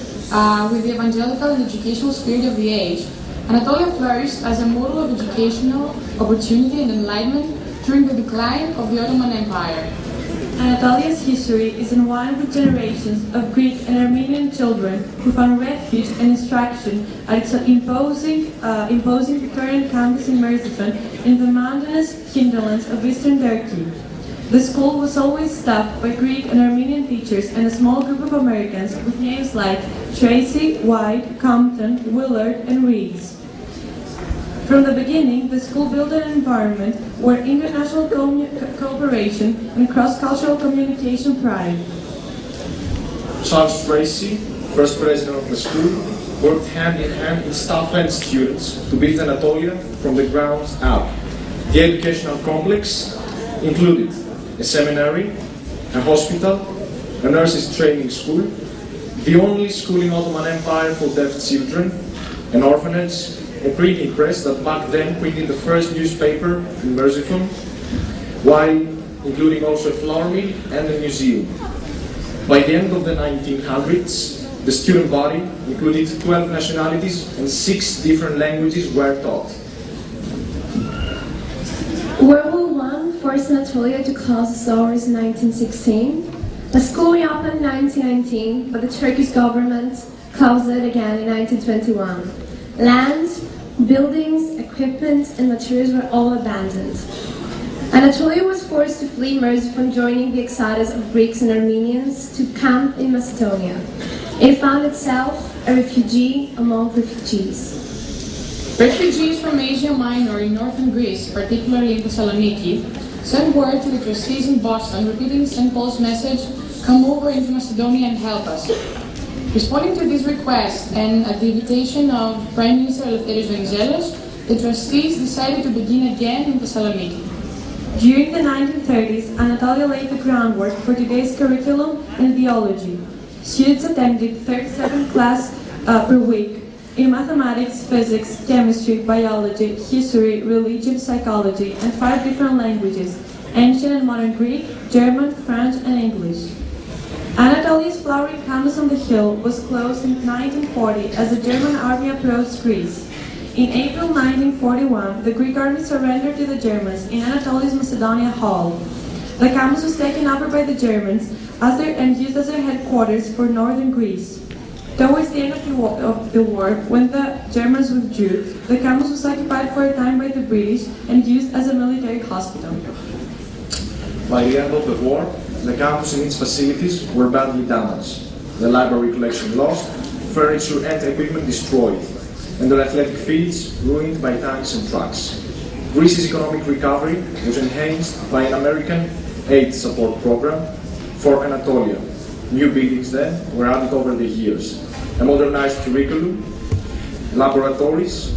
with the evangelical and educational spirit of the age, Anatolia flourished as a model of educational opportunity and enlightenment during the decline of the Ottoman Empire. Anatolia's history is entwined with generations of Greek and Armenian children who found refuge and instruction at its imposing Victorian campus in Ersifan in the mountainous hinterlands of eastern Turkey. The school was always staffed by Greek and Armenian teachers and a small group of Americans with names like Tracy, White, Compton, Willard, and Reeves. From the beginning, the school built an environment where international cooperation and cross-cultural communication thrived. Charles Tracy, first president of the school, worked hand in hand with staff and students to build Anatolia from the ground up. The educational complex included a seminary, a hospital, a nurses training school, the only school in Ottoman Empire for deaf children, an orphanage, a printing press that back then printed the first newspaper in Ersifan, while including also a flour mill and a museum. By the end of the 1900s, the student body included 12 nationalities and 6 different languages were taught. World War I forced Anatolia to close its doors in 1916. The school reopened in 1919, but the Turkish government closed it again in 1921. Land, buildings, equipment, and materials were all abandoned. Anatolia was forced to flee Merz from joining the exodus of Greeks and Armenians to camp in Macedonia. It found itself a refugee among refugees. Refugees from Asia Minor in northern Greece, particularly in Thessaloniki, sent word to the trustees in Boston repeating St. Paul's message, "Come over into Macedonia and help us." Responding to this request and at the invitation of Prime Minister Eleftherios Venizelos, the trustees decided to begin again in Thessaloniki. During the 1930s, Anatolia laid the groundwork for today's curriculum in theology. Students attended 37 classes per week in mathematics, physics, chemistry, biology, history, religion, psychology, and 5 different languages: ancient and modern Greek, German, French, and English. Anatolia's flowering campus on the hill was closed in 1940 as the German army approached Greece. In April 1941, the Greek army surrendered to the Germans in Anatolia's Macedonia Hall. The campus was taken over by the Germans and used as their headquarters for northern Greece. Towards the end of the war, when the Germans withdrew, the campus was occupied for a time by the British and used as a military hospital. By the end of the war, the campus and its facilities were badly damaged, the library collection lost, furniture and equipment destroyed, and the athletic fields ruined by tanks and trucks. Greece's economic recovery was enhanced by an American aid support program for Anatolia. New buildings then were added over the years, a modernized curriculum, laboratories,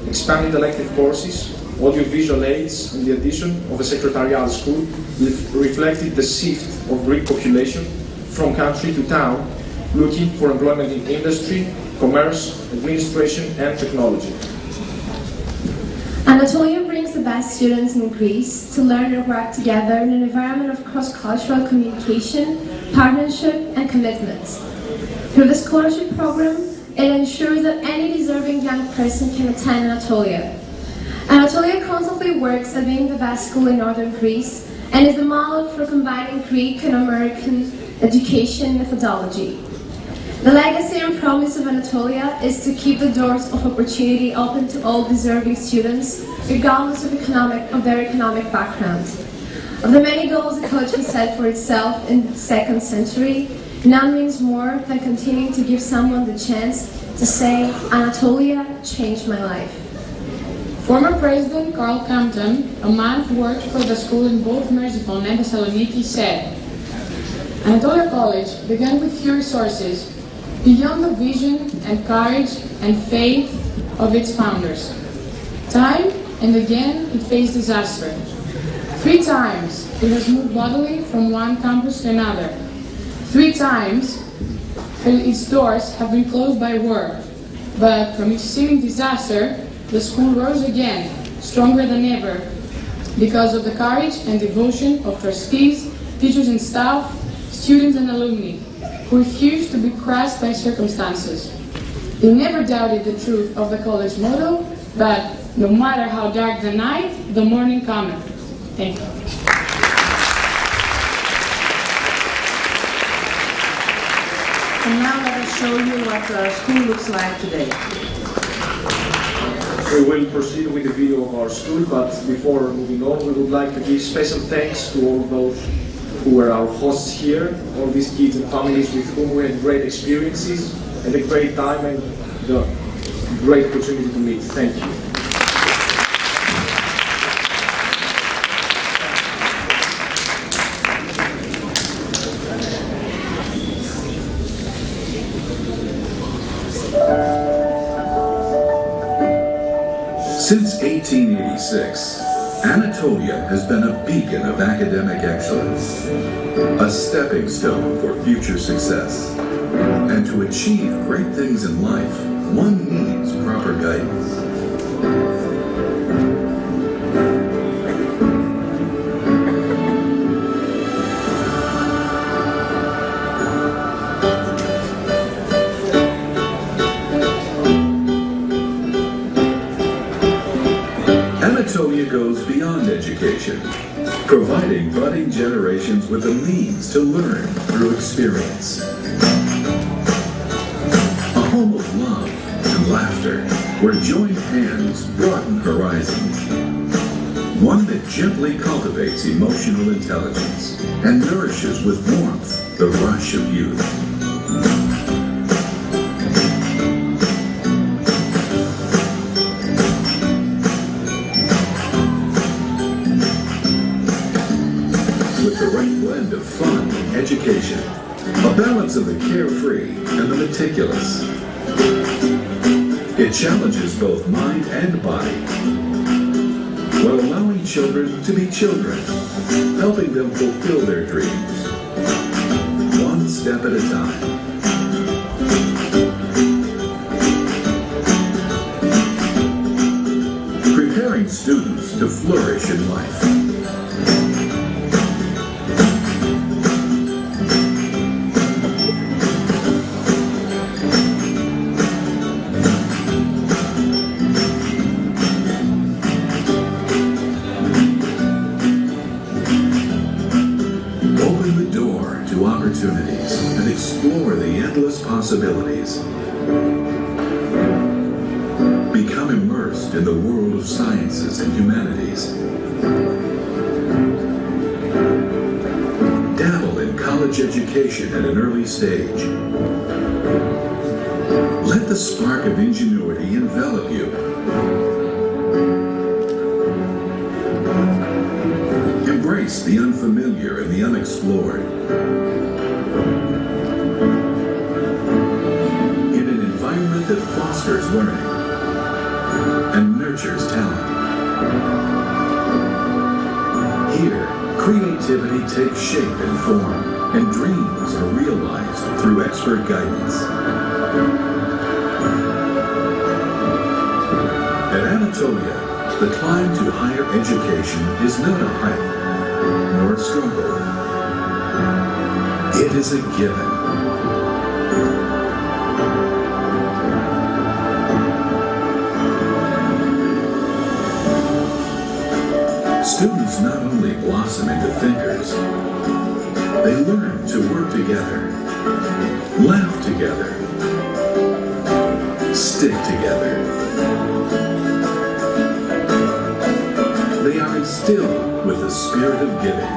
expanded elective courses, audiovisual aids, and the addition of a secretarial school reflected the shift of Greek population from country to town, looking for employment in industry, commerce, administration, and technology. Anatolia brings the best students in Greece to learn and work together in an environment of cross-cultural communication, partnership, and commitment. Through the scholarship program, It ensures that any deserving young person can attend Anatolia. Anatolia constantly works at being the best school in northern Greece and is the model for combining Greek and American education methodology. The legacy and promise of Anatolia is to keep the doors of opportunity open to all deserving students, regardless of their economic background. Of the many goals the college has set for itself in the 2nd century, none means more than continuing to give someone the chance to say, Anatolia changed my life. Former President Carl Campton, a man who worked for the school in both Merziphone and Thessaloniki, said, Anatolia College began with few resources, beyond the vision and courage and faith of its founders. Time and again it faced disaster. 3 times it has moved bodily from one campus to another. 3 times its doors have been closed by war. But from each seeming disaster, the school rose again, stronger than ever, because of the courage and devotion of trustees, teachers and staff, students and alumni, who refused to be crushed by circumstances. They never doubted the truth of the college motto, but no matter how dark the night, the morning cometh. Thank you. And now let us show you what our school looks like today. We will proceed with the video of our school, but before moving on, we would like to give special thanks to all those who were our hosts here, all these kids and families with whom we had great experiences and a great time and the great opportunity to meet. Thank you. Since 1886, Anatolia has been a beacon of academic excellence, a stepping stone for future success. And to achieve great things in life, one needs proper guidance. Anatolia goes beyond education, providing budding generations with the means to learn through experience. A home of love and laughter, where joined hands broaden horizons. One that gently cultivates emotional intelligence and nourishes with warmth the rush of youth. Fun and education, a balance of the carefree and the meticulous. It challenges both mind and body, while allowing children to be children, helping them fulfill their dreams, one step at a time. Preparing students to flourish in life. Possibilities. Become immersed in the world of sciences and humanities. Dabble in college education at an early stage. Let the spark of ingenuity envelop you. Embrace the unfamiliar and the unexplored. That fosters learning and nurtures talent. Here, creativity takes shape and form, and dreams are realized through expert guidance. At Anatolia, the climb to higher education is not a hike, nor a struggle. It is a given. students not only blossom into thinkers, they learn to work together, laugh together, stick together. They are instilled with the spirit of giving,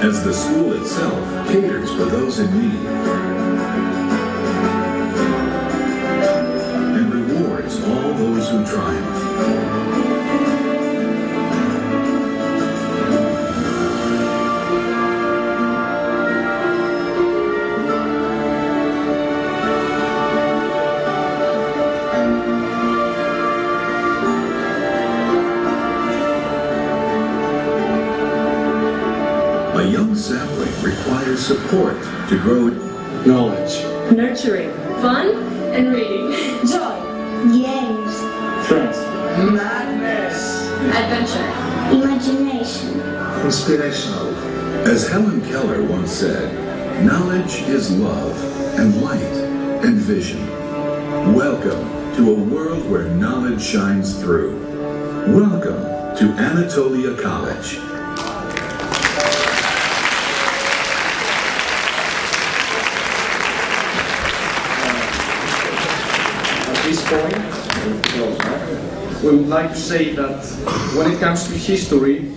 as the school itself caters for those in need and rewards all those who triumph. A young sapling requires support to grow knowledge, Nurturing, fun, and reading. Joy, Games, Friends, madness, adventure, imagination, inspirational. As Helen Keller once said, knowledge is love and light and vision. Welcome to a world where knowledge shines through. Welcome to Anatolia College. At this point, we would like to say that when it comes to history,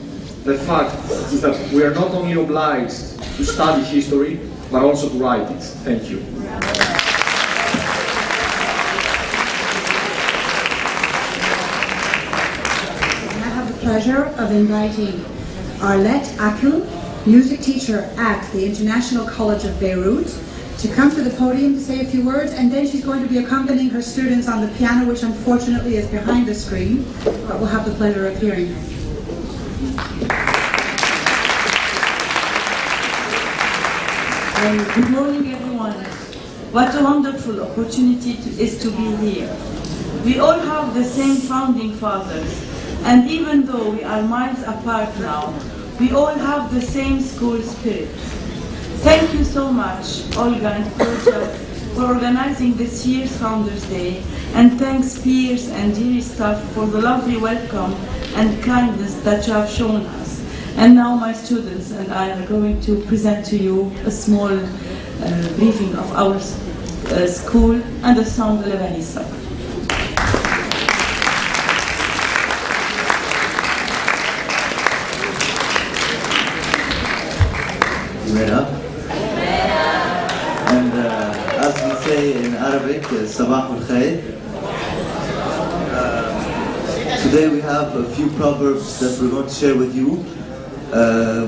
the fact is that we are not only obliged to study history, but also to write it. Thank you. I have the pleasure of inviting Arlette Akil, music teacher at the International College of Beirut, to come to the podium to say a few words, and then she's going to be accompanying her students on the piano, which unfortunately is behind the screen, but we'll have the pleasure of hearing her. Good morning, everyone. What a wonderful opportunity is to be here. We all have the same founding fathers, and even though we are miles apart now, we all have the same school spirit. Thank you so much, Olga and Project, for organizing this year's Founders Day, and thanks peers and dear staff for the lovely welcome and kindness that you have shown us. And now my students and I are going to present to you a small briefing of our school and the sound of Lebanese song. Imera. And as we say in Arabic, Sabah al-Khair. Today we have a few proverbs that we're going to share with you.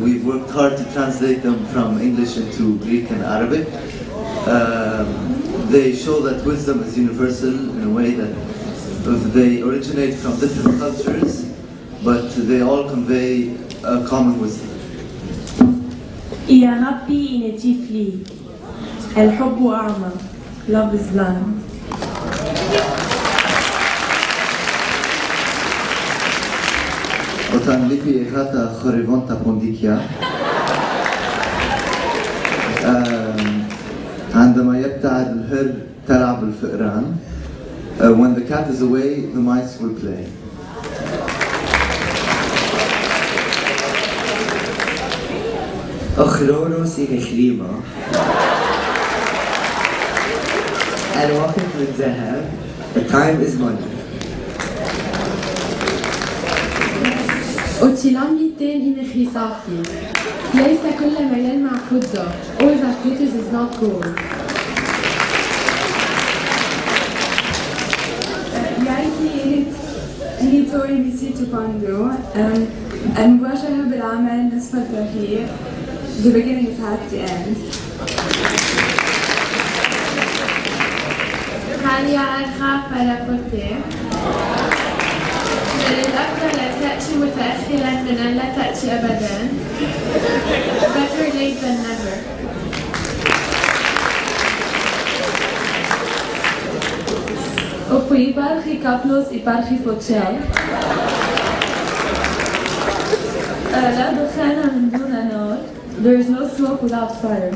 We've worked hard to translate them from English into Greek and Arabic. They show that wisdom is universal in a way that they originate from different cultures, but they all convey a common wisdom. يا ربي نجيف لي الحب أعمى. Love is blind. Όταν λείπει η γάτα χορευών τα ποντίκια, عندما يبتعد الهر تلعب الفئران. When the cat is away, the mice will play. أخرونوس خريمة الوقت من ذهب. The time is money. أوتيلاميتين إن خيساكي ليس كل ما يلمع فضة. All that glitters is not gold. يعني إليتوري بيسيتو باندو المباشرة بالعمل نصف التأخير. The beginning is half the end. هل يعرف فلابوتي للأفضل لا تأتي متأخرا من أن لا تأتي أبدا. Better late than never. Όπου υπάρχει καπνός υπάρχει φωτιά. لا دخان من دون نار. There is no smoke without fire.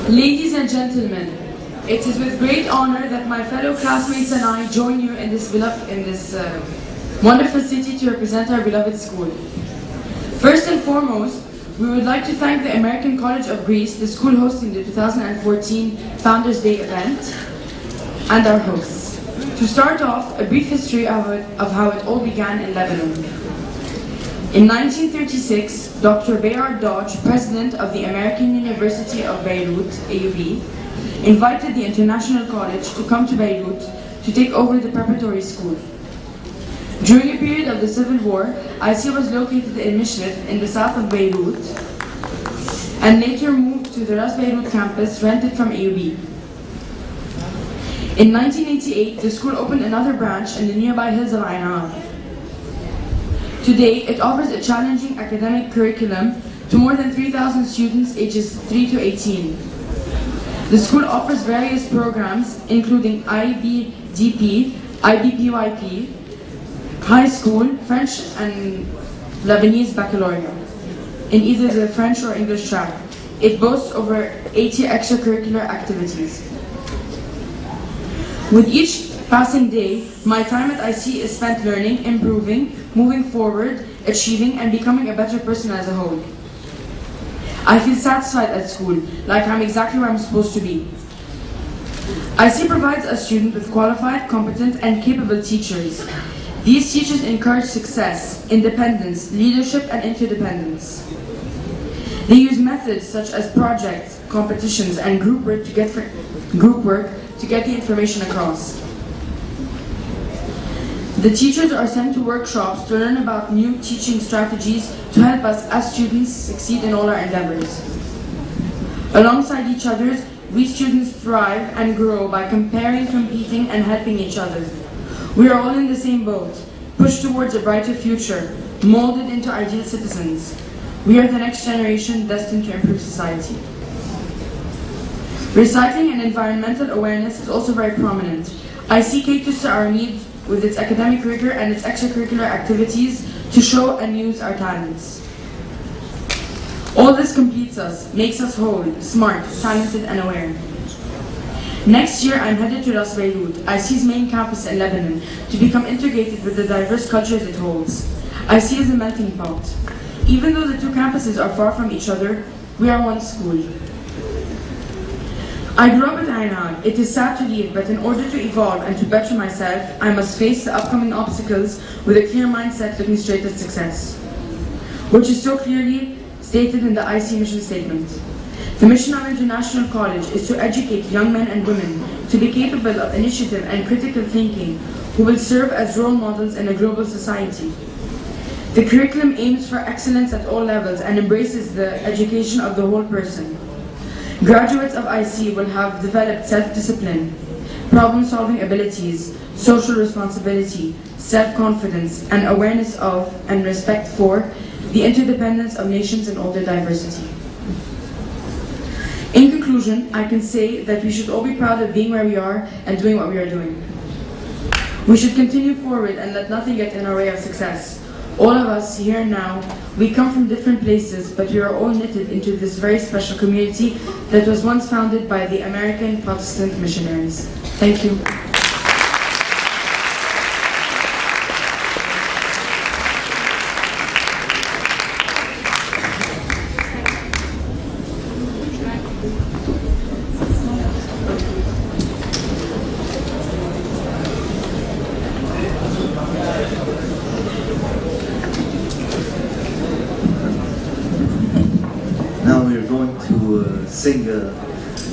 Ladies and gentlemen, it is with great honor that my fellow classmates and I join you in this wonderful city to represent our beloved school. First and foremost, we would like to thank the American College of Greece, the school hosting the 2014 Founders Day event, and our hosts. To start off, a brief history of how it all began in Lebanon. In 1936, Dr. Bayard Dodge, president of the American University of Beirut, AUB, invited the International College to come to Beirut to take over the preparatory school. During a period of the Civil War, IC was located in Mishref in the south of Beirut and later moved to the Ras Beirut campus rented from AUB. In 1988, the school opened another branch in the nearby hills of Ain. Today, it offers a challenging academic curriculum to more than 3,000 students ages 3 to 18. The school offers various programs including IBDP, IBPYP, high school, French and Lebanese baccalaureate in either the French or English track. It boasts over 80 extracurricular activities. With each passing day, my time at IC is spent learning, improving, moving forward, achieving, and becoming a better person as a whole. I feel satisfied at school, like I'm exactly where I'm supposed to be. IC provides a student with qualified, competent, and capable teachers. These teachers encourage success, independence, leadership, and interdependence. They use methods such as projects, competitions, and group work to get the information across. The teachers are sent to workshops to learn about new teaching strategies to help us as students succeed in all our endeavors. Alongside each other, we students thrive and grow by comparing, competing, and helping each other. We are all in the same boat, pushed towards a brighter future, molded into ideal citizens. We are the next generation destined to improve society. Recycling and environmental awareness is also very prominent. IC caters to our needs with its academic rigor and its extracurricular activities to show and use our talents. All this completes us, makes us whole, smart, talented, and aware. Next year, I'm headed to Ras Beirut, IC's main campus in Lebanon, to become integrated with the diverse cultures it holds. IC is a melting pot. Even though the two campuses are far from each other, we are one school. I grew up at Ain. It is sad to leave, but in order to evolve and to better myself, I must face the upcoming obstacles with a clear mindset looking straight at success, which is so clearly stated in the IC mission statement. The mission of International College is to educate young men and women to be capable of initiative and critical thinking who will serve as role models in a global society. The curriculum aims for excellence at all levels and embraces the education of the whole person. Graduates of IC will have developed self-discipline, problem-solving abilities, social responsibility, self-confidence, and awareness of and respect for the interdependence of nations and all their diversity. In conclusion, I can say that we should all be proud of being where we are and doing what we are doing. We should continue forward and let nothing get in our way of success. All of us here now, we come from different places, but we are all knitted into this very special community that was once founded by the American Protestant missionaries. Thank you. Sing a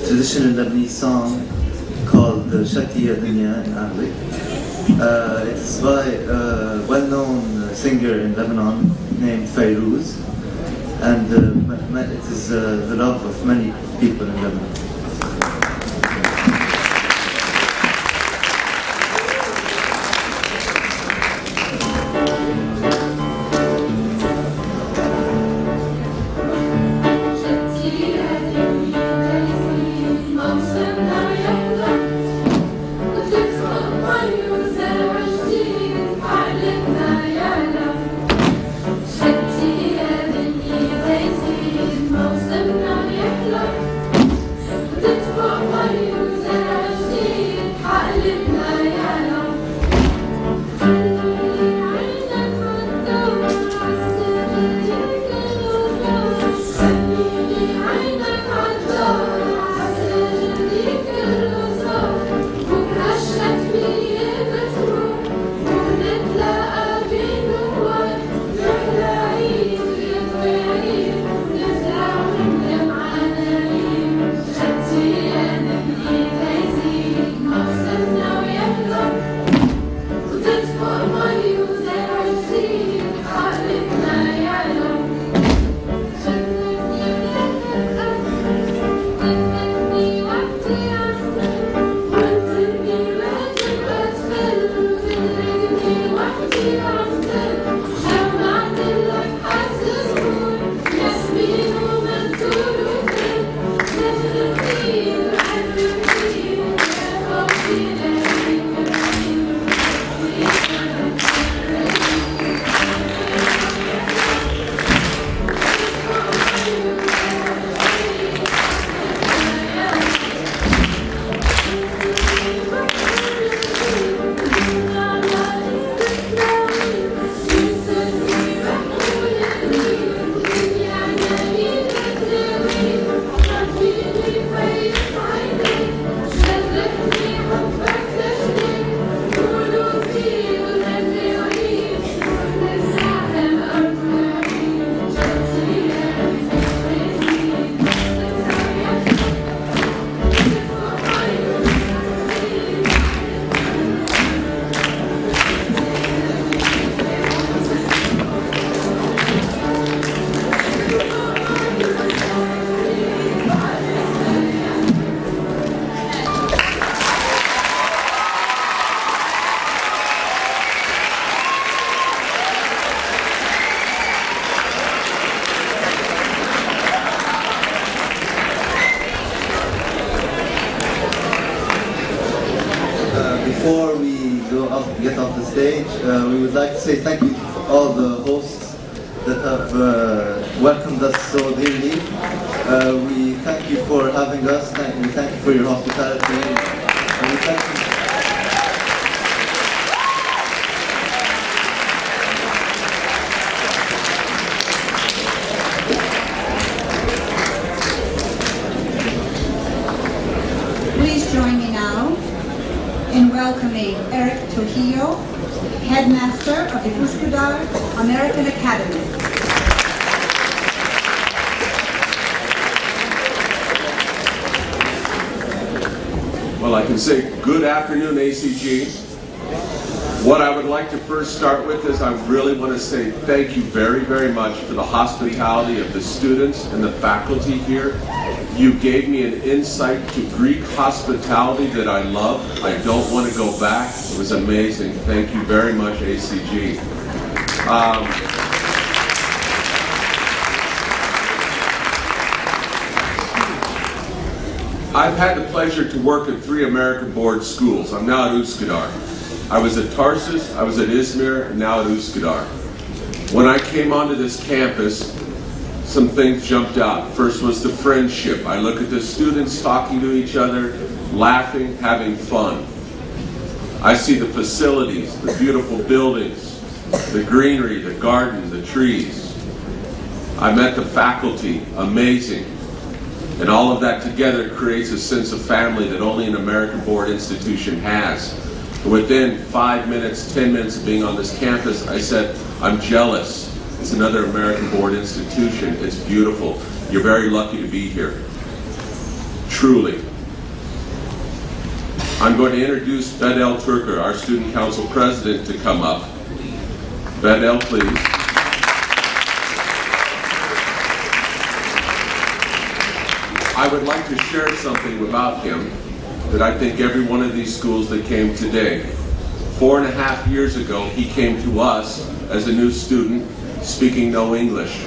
traditional Lebanese song called Shatiya Dunya in Arabic. It's by a well-known singer in Lebanon named Fairuz, and it is the love of many people in Lebanon. before we get off the stage, we would like to say thank you to all the hosts that have welcomed us so dearly. We thank you for having us. We thank you for your hospitality. And we thank you. Please join me now in welcoming Eric Trujillo, headmaster of the Üsküdar American Academy. Well, I can say good afternoon, ACG. What I would like to first start with is I really want to say thank you very, very much for the hospitality of the students and the faculty here. You gave me an insight to Greek hospitality that I love. I don't want to go back. It was amazing. Thank you very much, ACG. I've had the pleasure to work at 3 American board schools. I'm now at Üsküdar. I was at Tarsus, I was at Izmir, and now at Üsküdar. When I came onto this campus, some things jumped out. First was the friendship. I look at the students talking to each other, laughing, having fun. I see the facilities, the beautiful buildings, the greenery, the garden, the trees. I met the faculty, amazing. And all of that together creates a sense of family that only an American board institution has. Within 5 minutes, 10 minutes of being on this campus, I said, I'm jealous. It's another American board institution. It's beautiful. You're very lucky to be here. Truly. I'm going to introduce Bedel Turker, our student council president, to come up. Bedel, please. I would like to share something about him that I think every one of these schools that came today. 4.5 years ago, he came to us as a new student, speaking no English.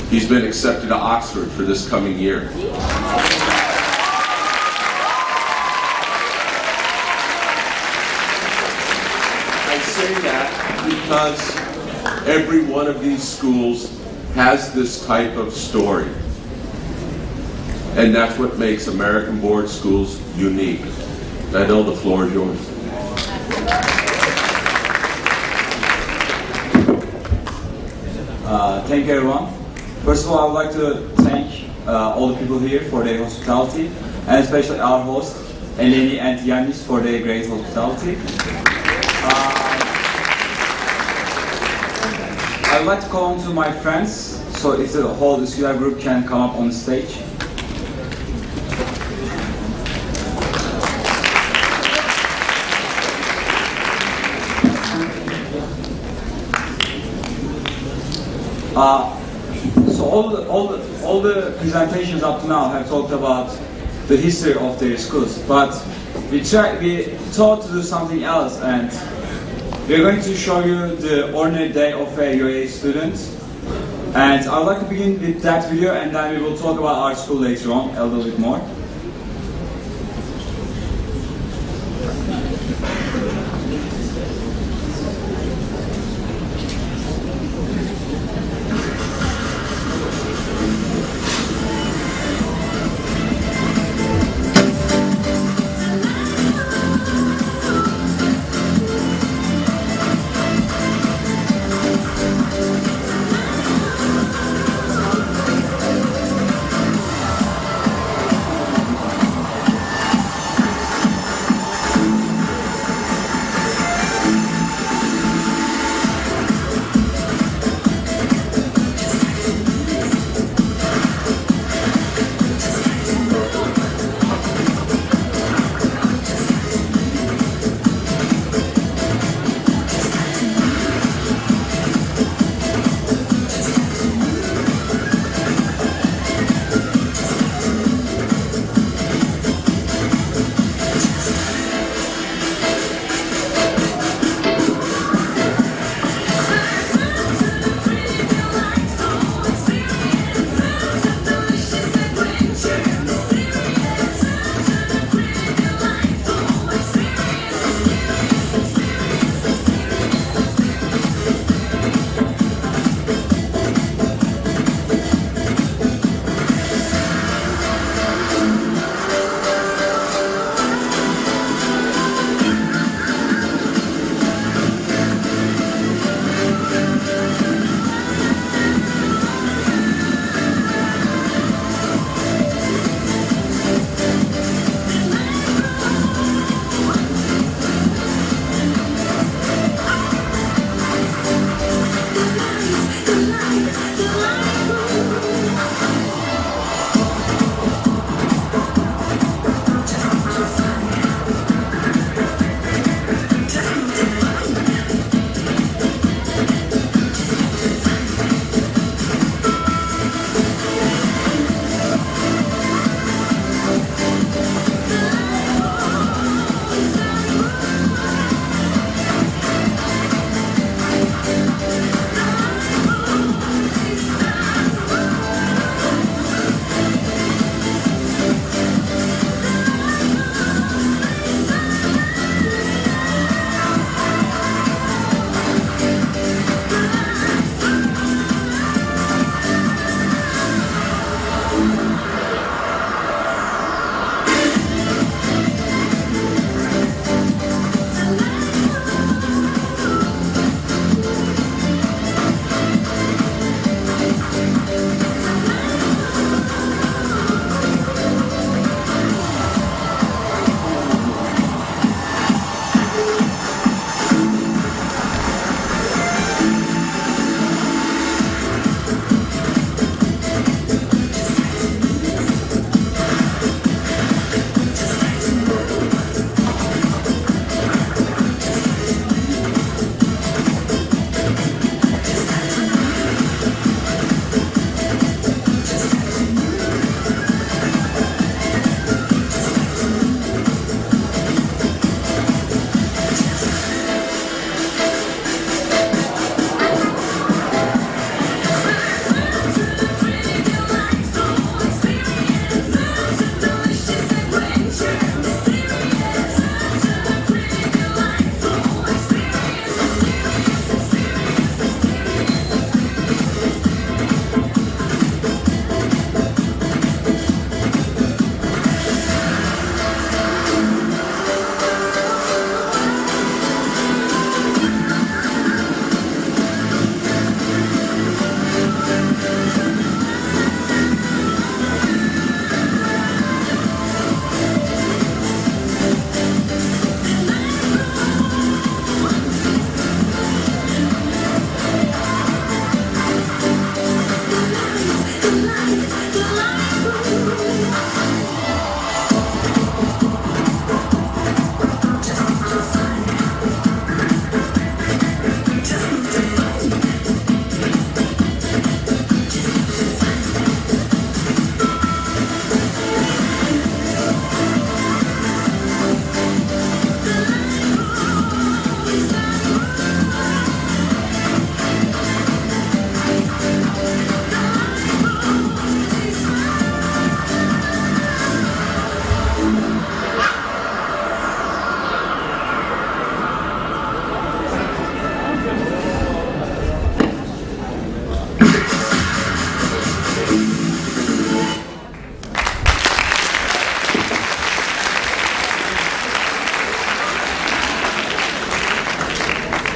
He's been accepted to Oxford for this coming year. I say that because every one of these schools has this type of story. And that's what makes American board schools unique. Bedel, the floor is yours. Thank you, everyone. First of all, I would like to thank all the people here for their hospitality, and especially our hosts, Eleni and Yanis, for their great hospitality. I would like to call on to my friends, so if the whole Üsküdar group can come up on the stage. So all the presentations up to now have talked about the history of their schools, but we thought to do something else, and we're going to show you the ordinary day of a UAE student. And I would like to begin with that video, and then we will talk about our school later on a little bit more.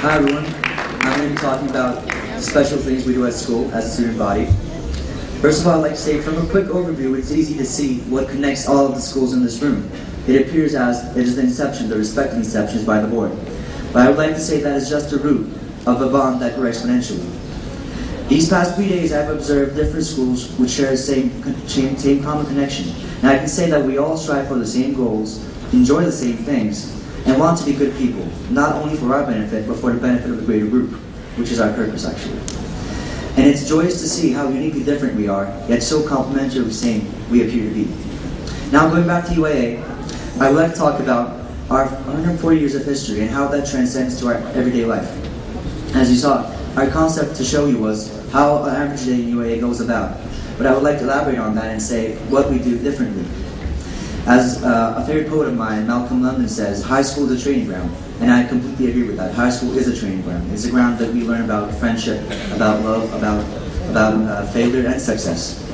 Hi everyone, I'm going to be talking about the special things we do at school as a student body. First of all, I'd like to say from a quick overview, it's easy to see what connects all of the schools in this room. It appears as it is the inception, the respective inceptions by the board. But I would like to say that is just the root of a bond that grew exponentially. These past 3 days I've observed different schools which share the same common connection. And I can say that we all strive for the same goals, enjoy the same things, and want to be good people, not only for our benefit, but for the benefit of the greater group, which is our purpose actually. And it's joyous to see how uniquely different we are, yet so complementary of the same we appear to be. Now going back to UAA, I would like to talk about our 140 years of history and how that transcends to our everyday life. As you saw, our concept to show you was how an average day in UAA goes about. But I would like to elaborate on that and say what we do differently. As a favorite poet of mine, Malcolm London, says, high school is a training ground. And I completely agree with that. High school is a training ground. It's a ground that we learn about friendship, about love, about failure and success.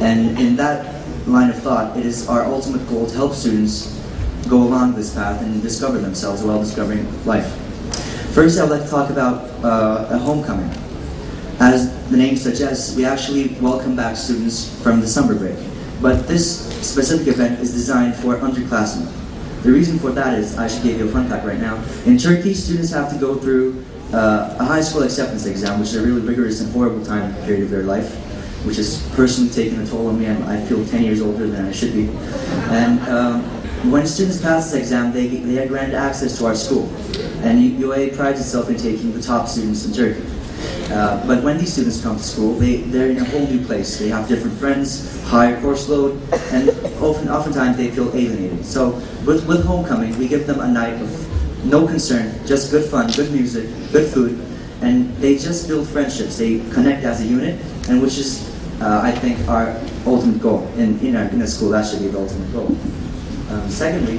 And in that line of thought, it is our ultimate goal to help students go along this path and discover themselves while discovering life. First, I would like to talk about a homecoming. As the name suggests, we actually welcome back students from the summer break. But this specific event is designed for underclassmen. The reason for that is, I should give you a fun fact right now. In Turkey, students have to go through a high school acceptance exam, which is a really rigorous and horrible time period of their life, which has personally taken a toll on me. I feel 10 years older than I should be. And when students pass this exam, they have granted access to our school. And UAA prides itself in taking the top students in Turkey. But when these students come to school, they're in a whole new place. They have different friends, higher course load, and oftentimes they feel alienated. So with homecoming, we give them a night of no concern, just good fun, good music, good food, and they just build friendships. They connect as a unit, and which is, I think, our ultimate goal. In a school, that should be the ultimate goal. Secondly,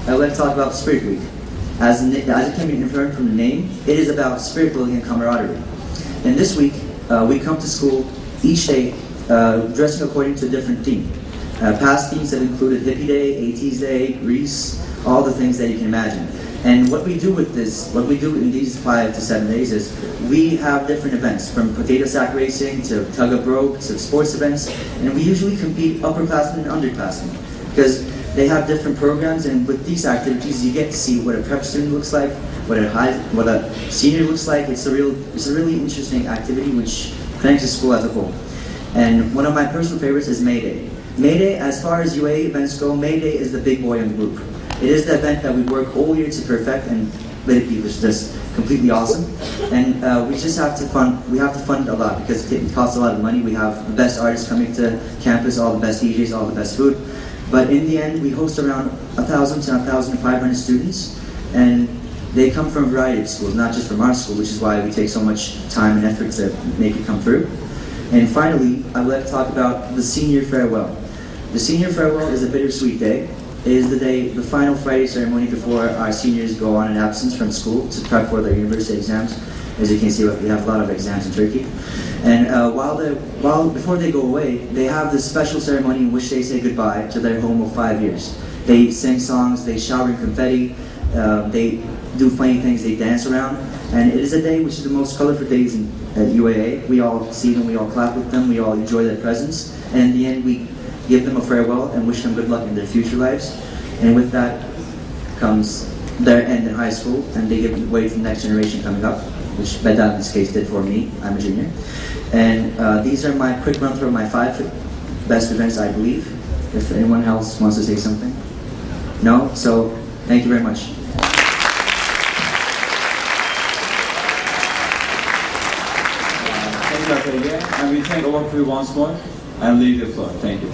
I would like to talk about Spirit Week. As it can be inferred from the name, it is about spirit building and camaraderie. And this week, we come to school each day dressing according to a different theme. Past themes have included Hippie Day, 80s Day, Greece, all the things that you can imagine. And what we do with this, what we do in these 5 to 7 days is we have different events, from potato sack racing to tug of rope to sports events, and we usually compete upperclassmen and underclassmen because they have different programs, and with these activities you get to see what a prep student looks like, what a senior looks like. It's a really interesting activity which connects the school as a whole. And one of my personal favorites is May Day. May Day, as far as UA events go, May Day is the big boy in the group. It is the event that we work all year to perfect, and let it be just completely awesome. And we just have to fund it a lot because it costs a lot of money. We have the best artists coming to campus, all the best DJs, all the best food. But in the end, we host around 1,000 to 1,500 students, and they come from a variety of schools, not just from our school, which is why we take so much time and effort to make it come through. And finally, I would like to talk about the senior farewell. The senior farewell is a bittersweet day. It is the final Friday ceremony before our seniors go on an absence from school to prep for their university exams. As you can see, we have a lot of exams in Turkey. And before they go away, they have this special ceremony in which they say goodbye to their home of 5 years. They sing songs, they shower in confetti, they do funny things, they dance around. And it is a day which is the most colorful days at UAA. We all see them, we all clap with them, we all enjoy their presence. And in the end, we give them a farewell and wish them good luck in their future lives. And with that comes their end in high school, and they give way to the next generation coming up, which Beda in this case did for me. I'm a junior. And these are my quick run through of my 5 best events, I believe. if anyone else wants to say something. No? So, thank you very much. Thank you, Dr. Again, and we thank all of you once more, and leave the floor. Thank you.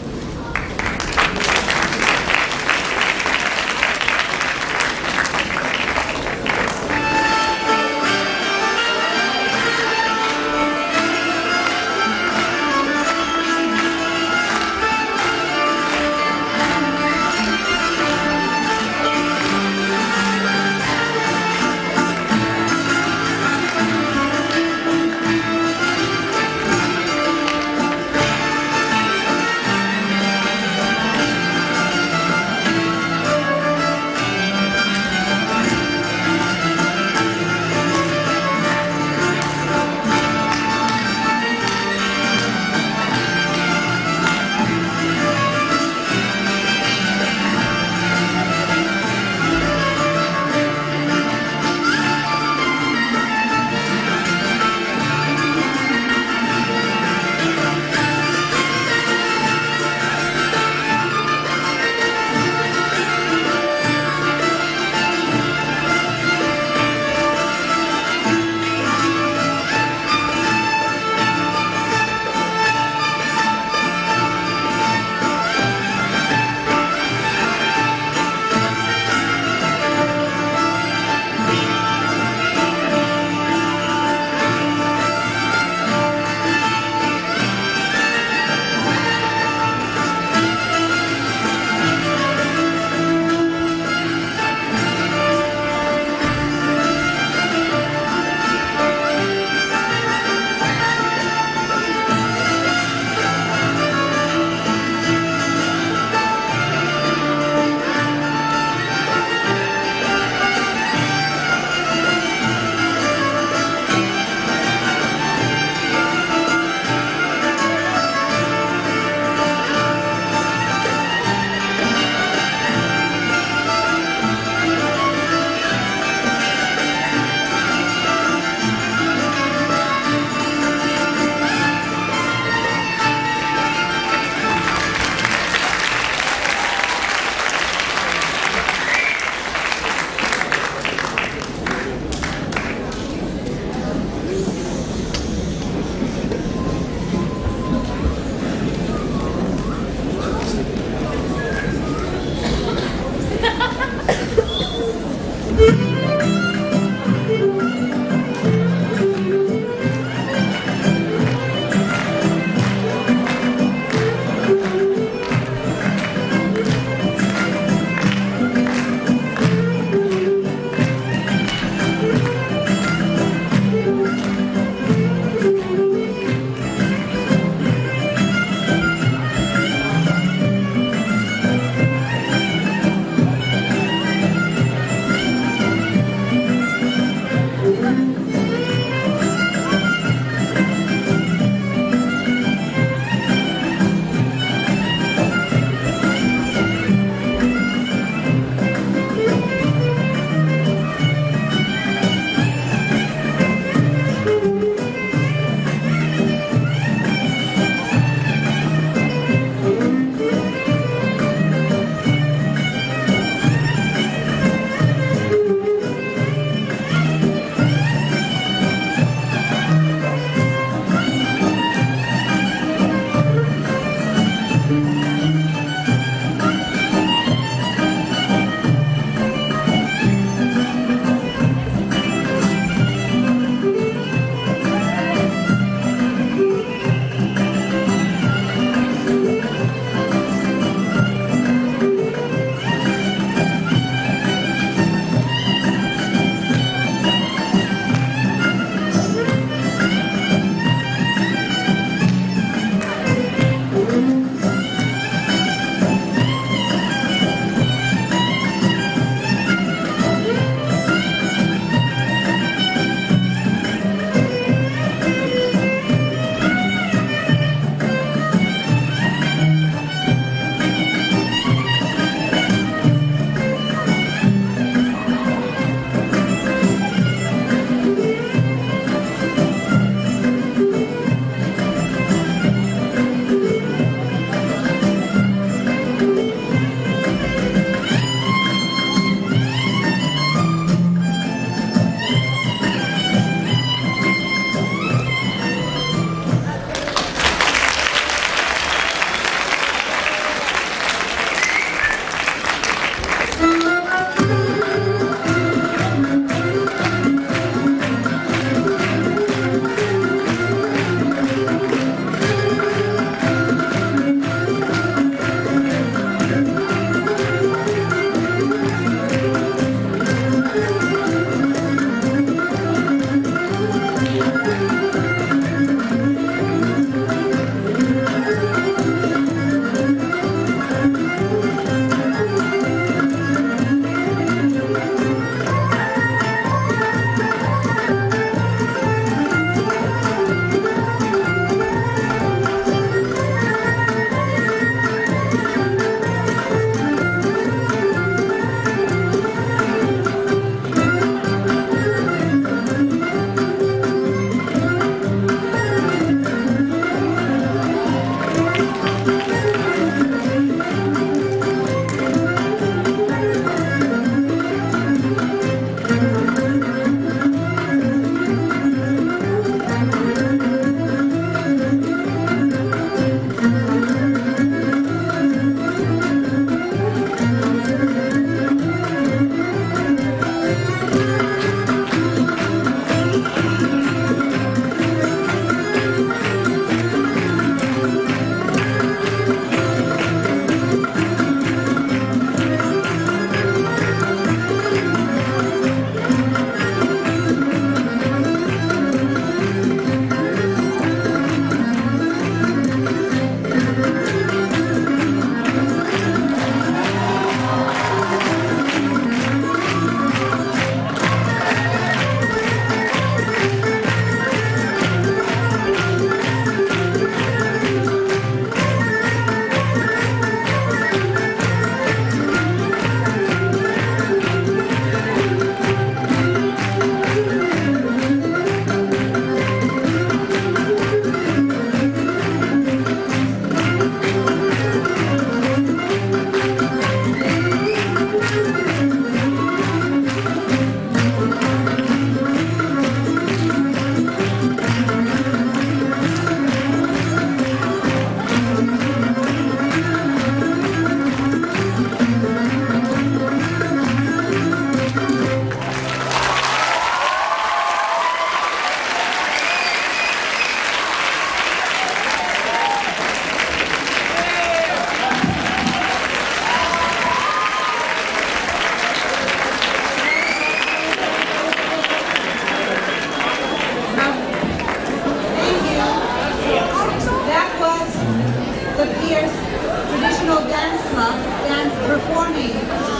performing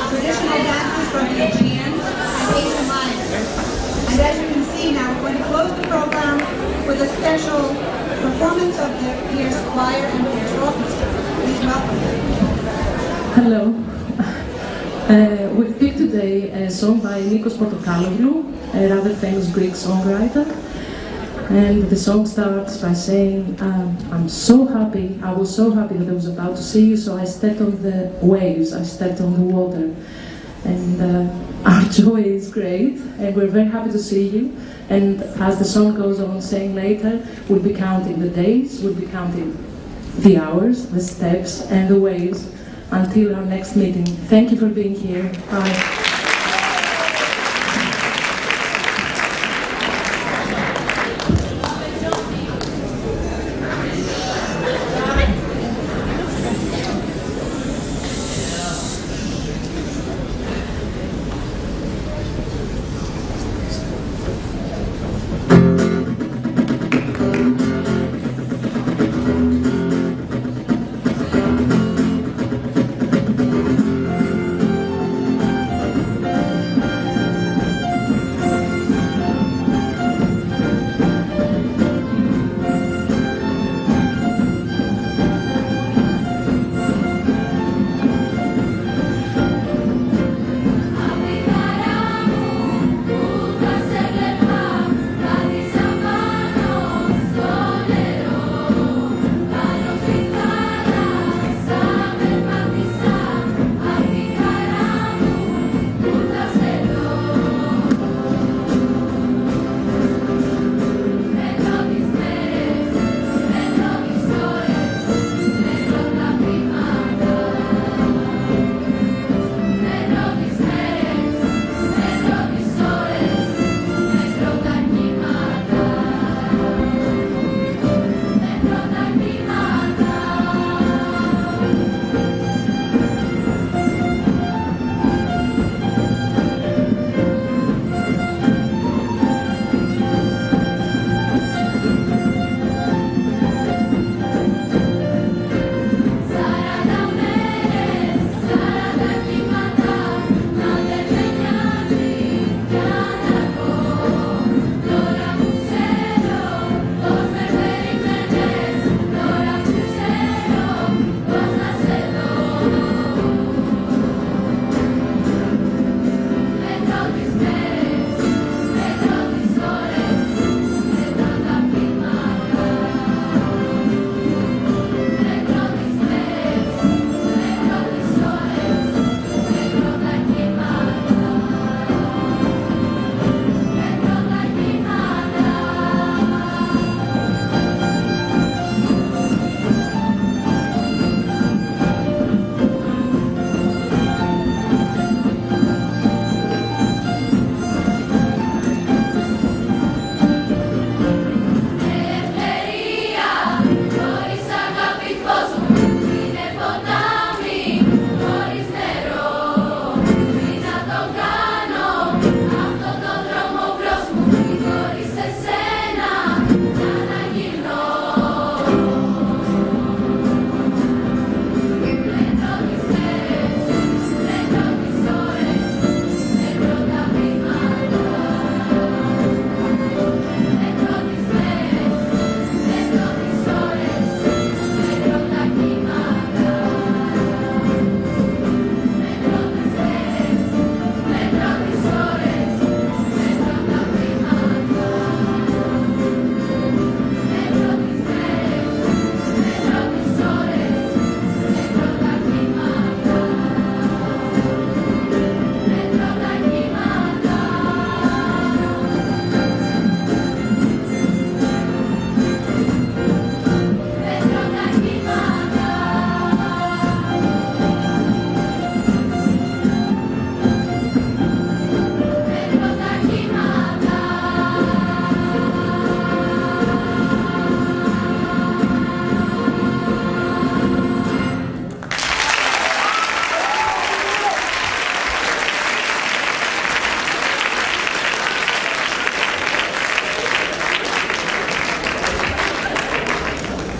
traditional dances from the Aegean and Asia Minor. And as you can see now, we're going to close the program with a special performance of the Pierce Choir and Pierce Orchestra. Please welcome them. Hello. We picked today a song by Nikos Portokaloglu, a rather famous Greek songwriter. And the song starts by saying, I'm so happy, I was so happy that I was about to see you, so I stepped on the waves, I stepped on the water. And our joy is great, and we're very happy to see you. And as the song goes on saying later, we'll be counting the days, we'll be counting the hours, the steps, and the waves until our next meeting. Thank you for being here. Bye.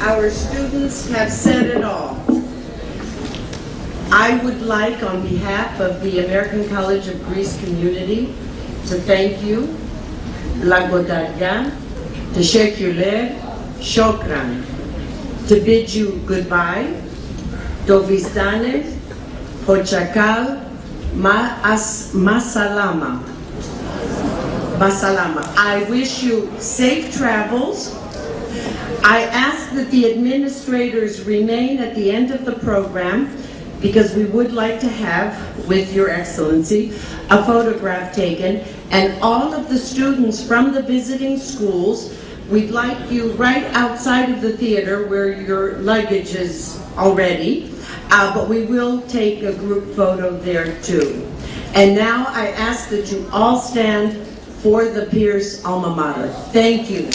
Our students have said it all. I would like, on behalf of the American College of Greece community, to thank you, Lagodaria, Teşekkürler, Shokran, to bid you goodbye, Dovistanes, Hochakal, Masalama. I wish you safe travels. I ask that the administrators remain at the end of the program because we would like to have, with Your Excellency, a photograph taken, and all of the students from the visiting schools, we'd like you right outside of the theater where your luggage is already, but we will take a group photo there too. And now I ask that you all stand for the Pierce alma mater. Thank you.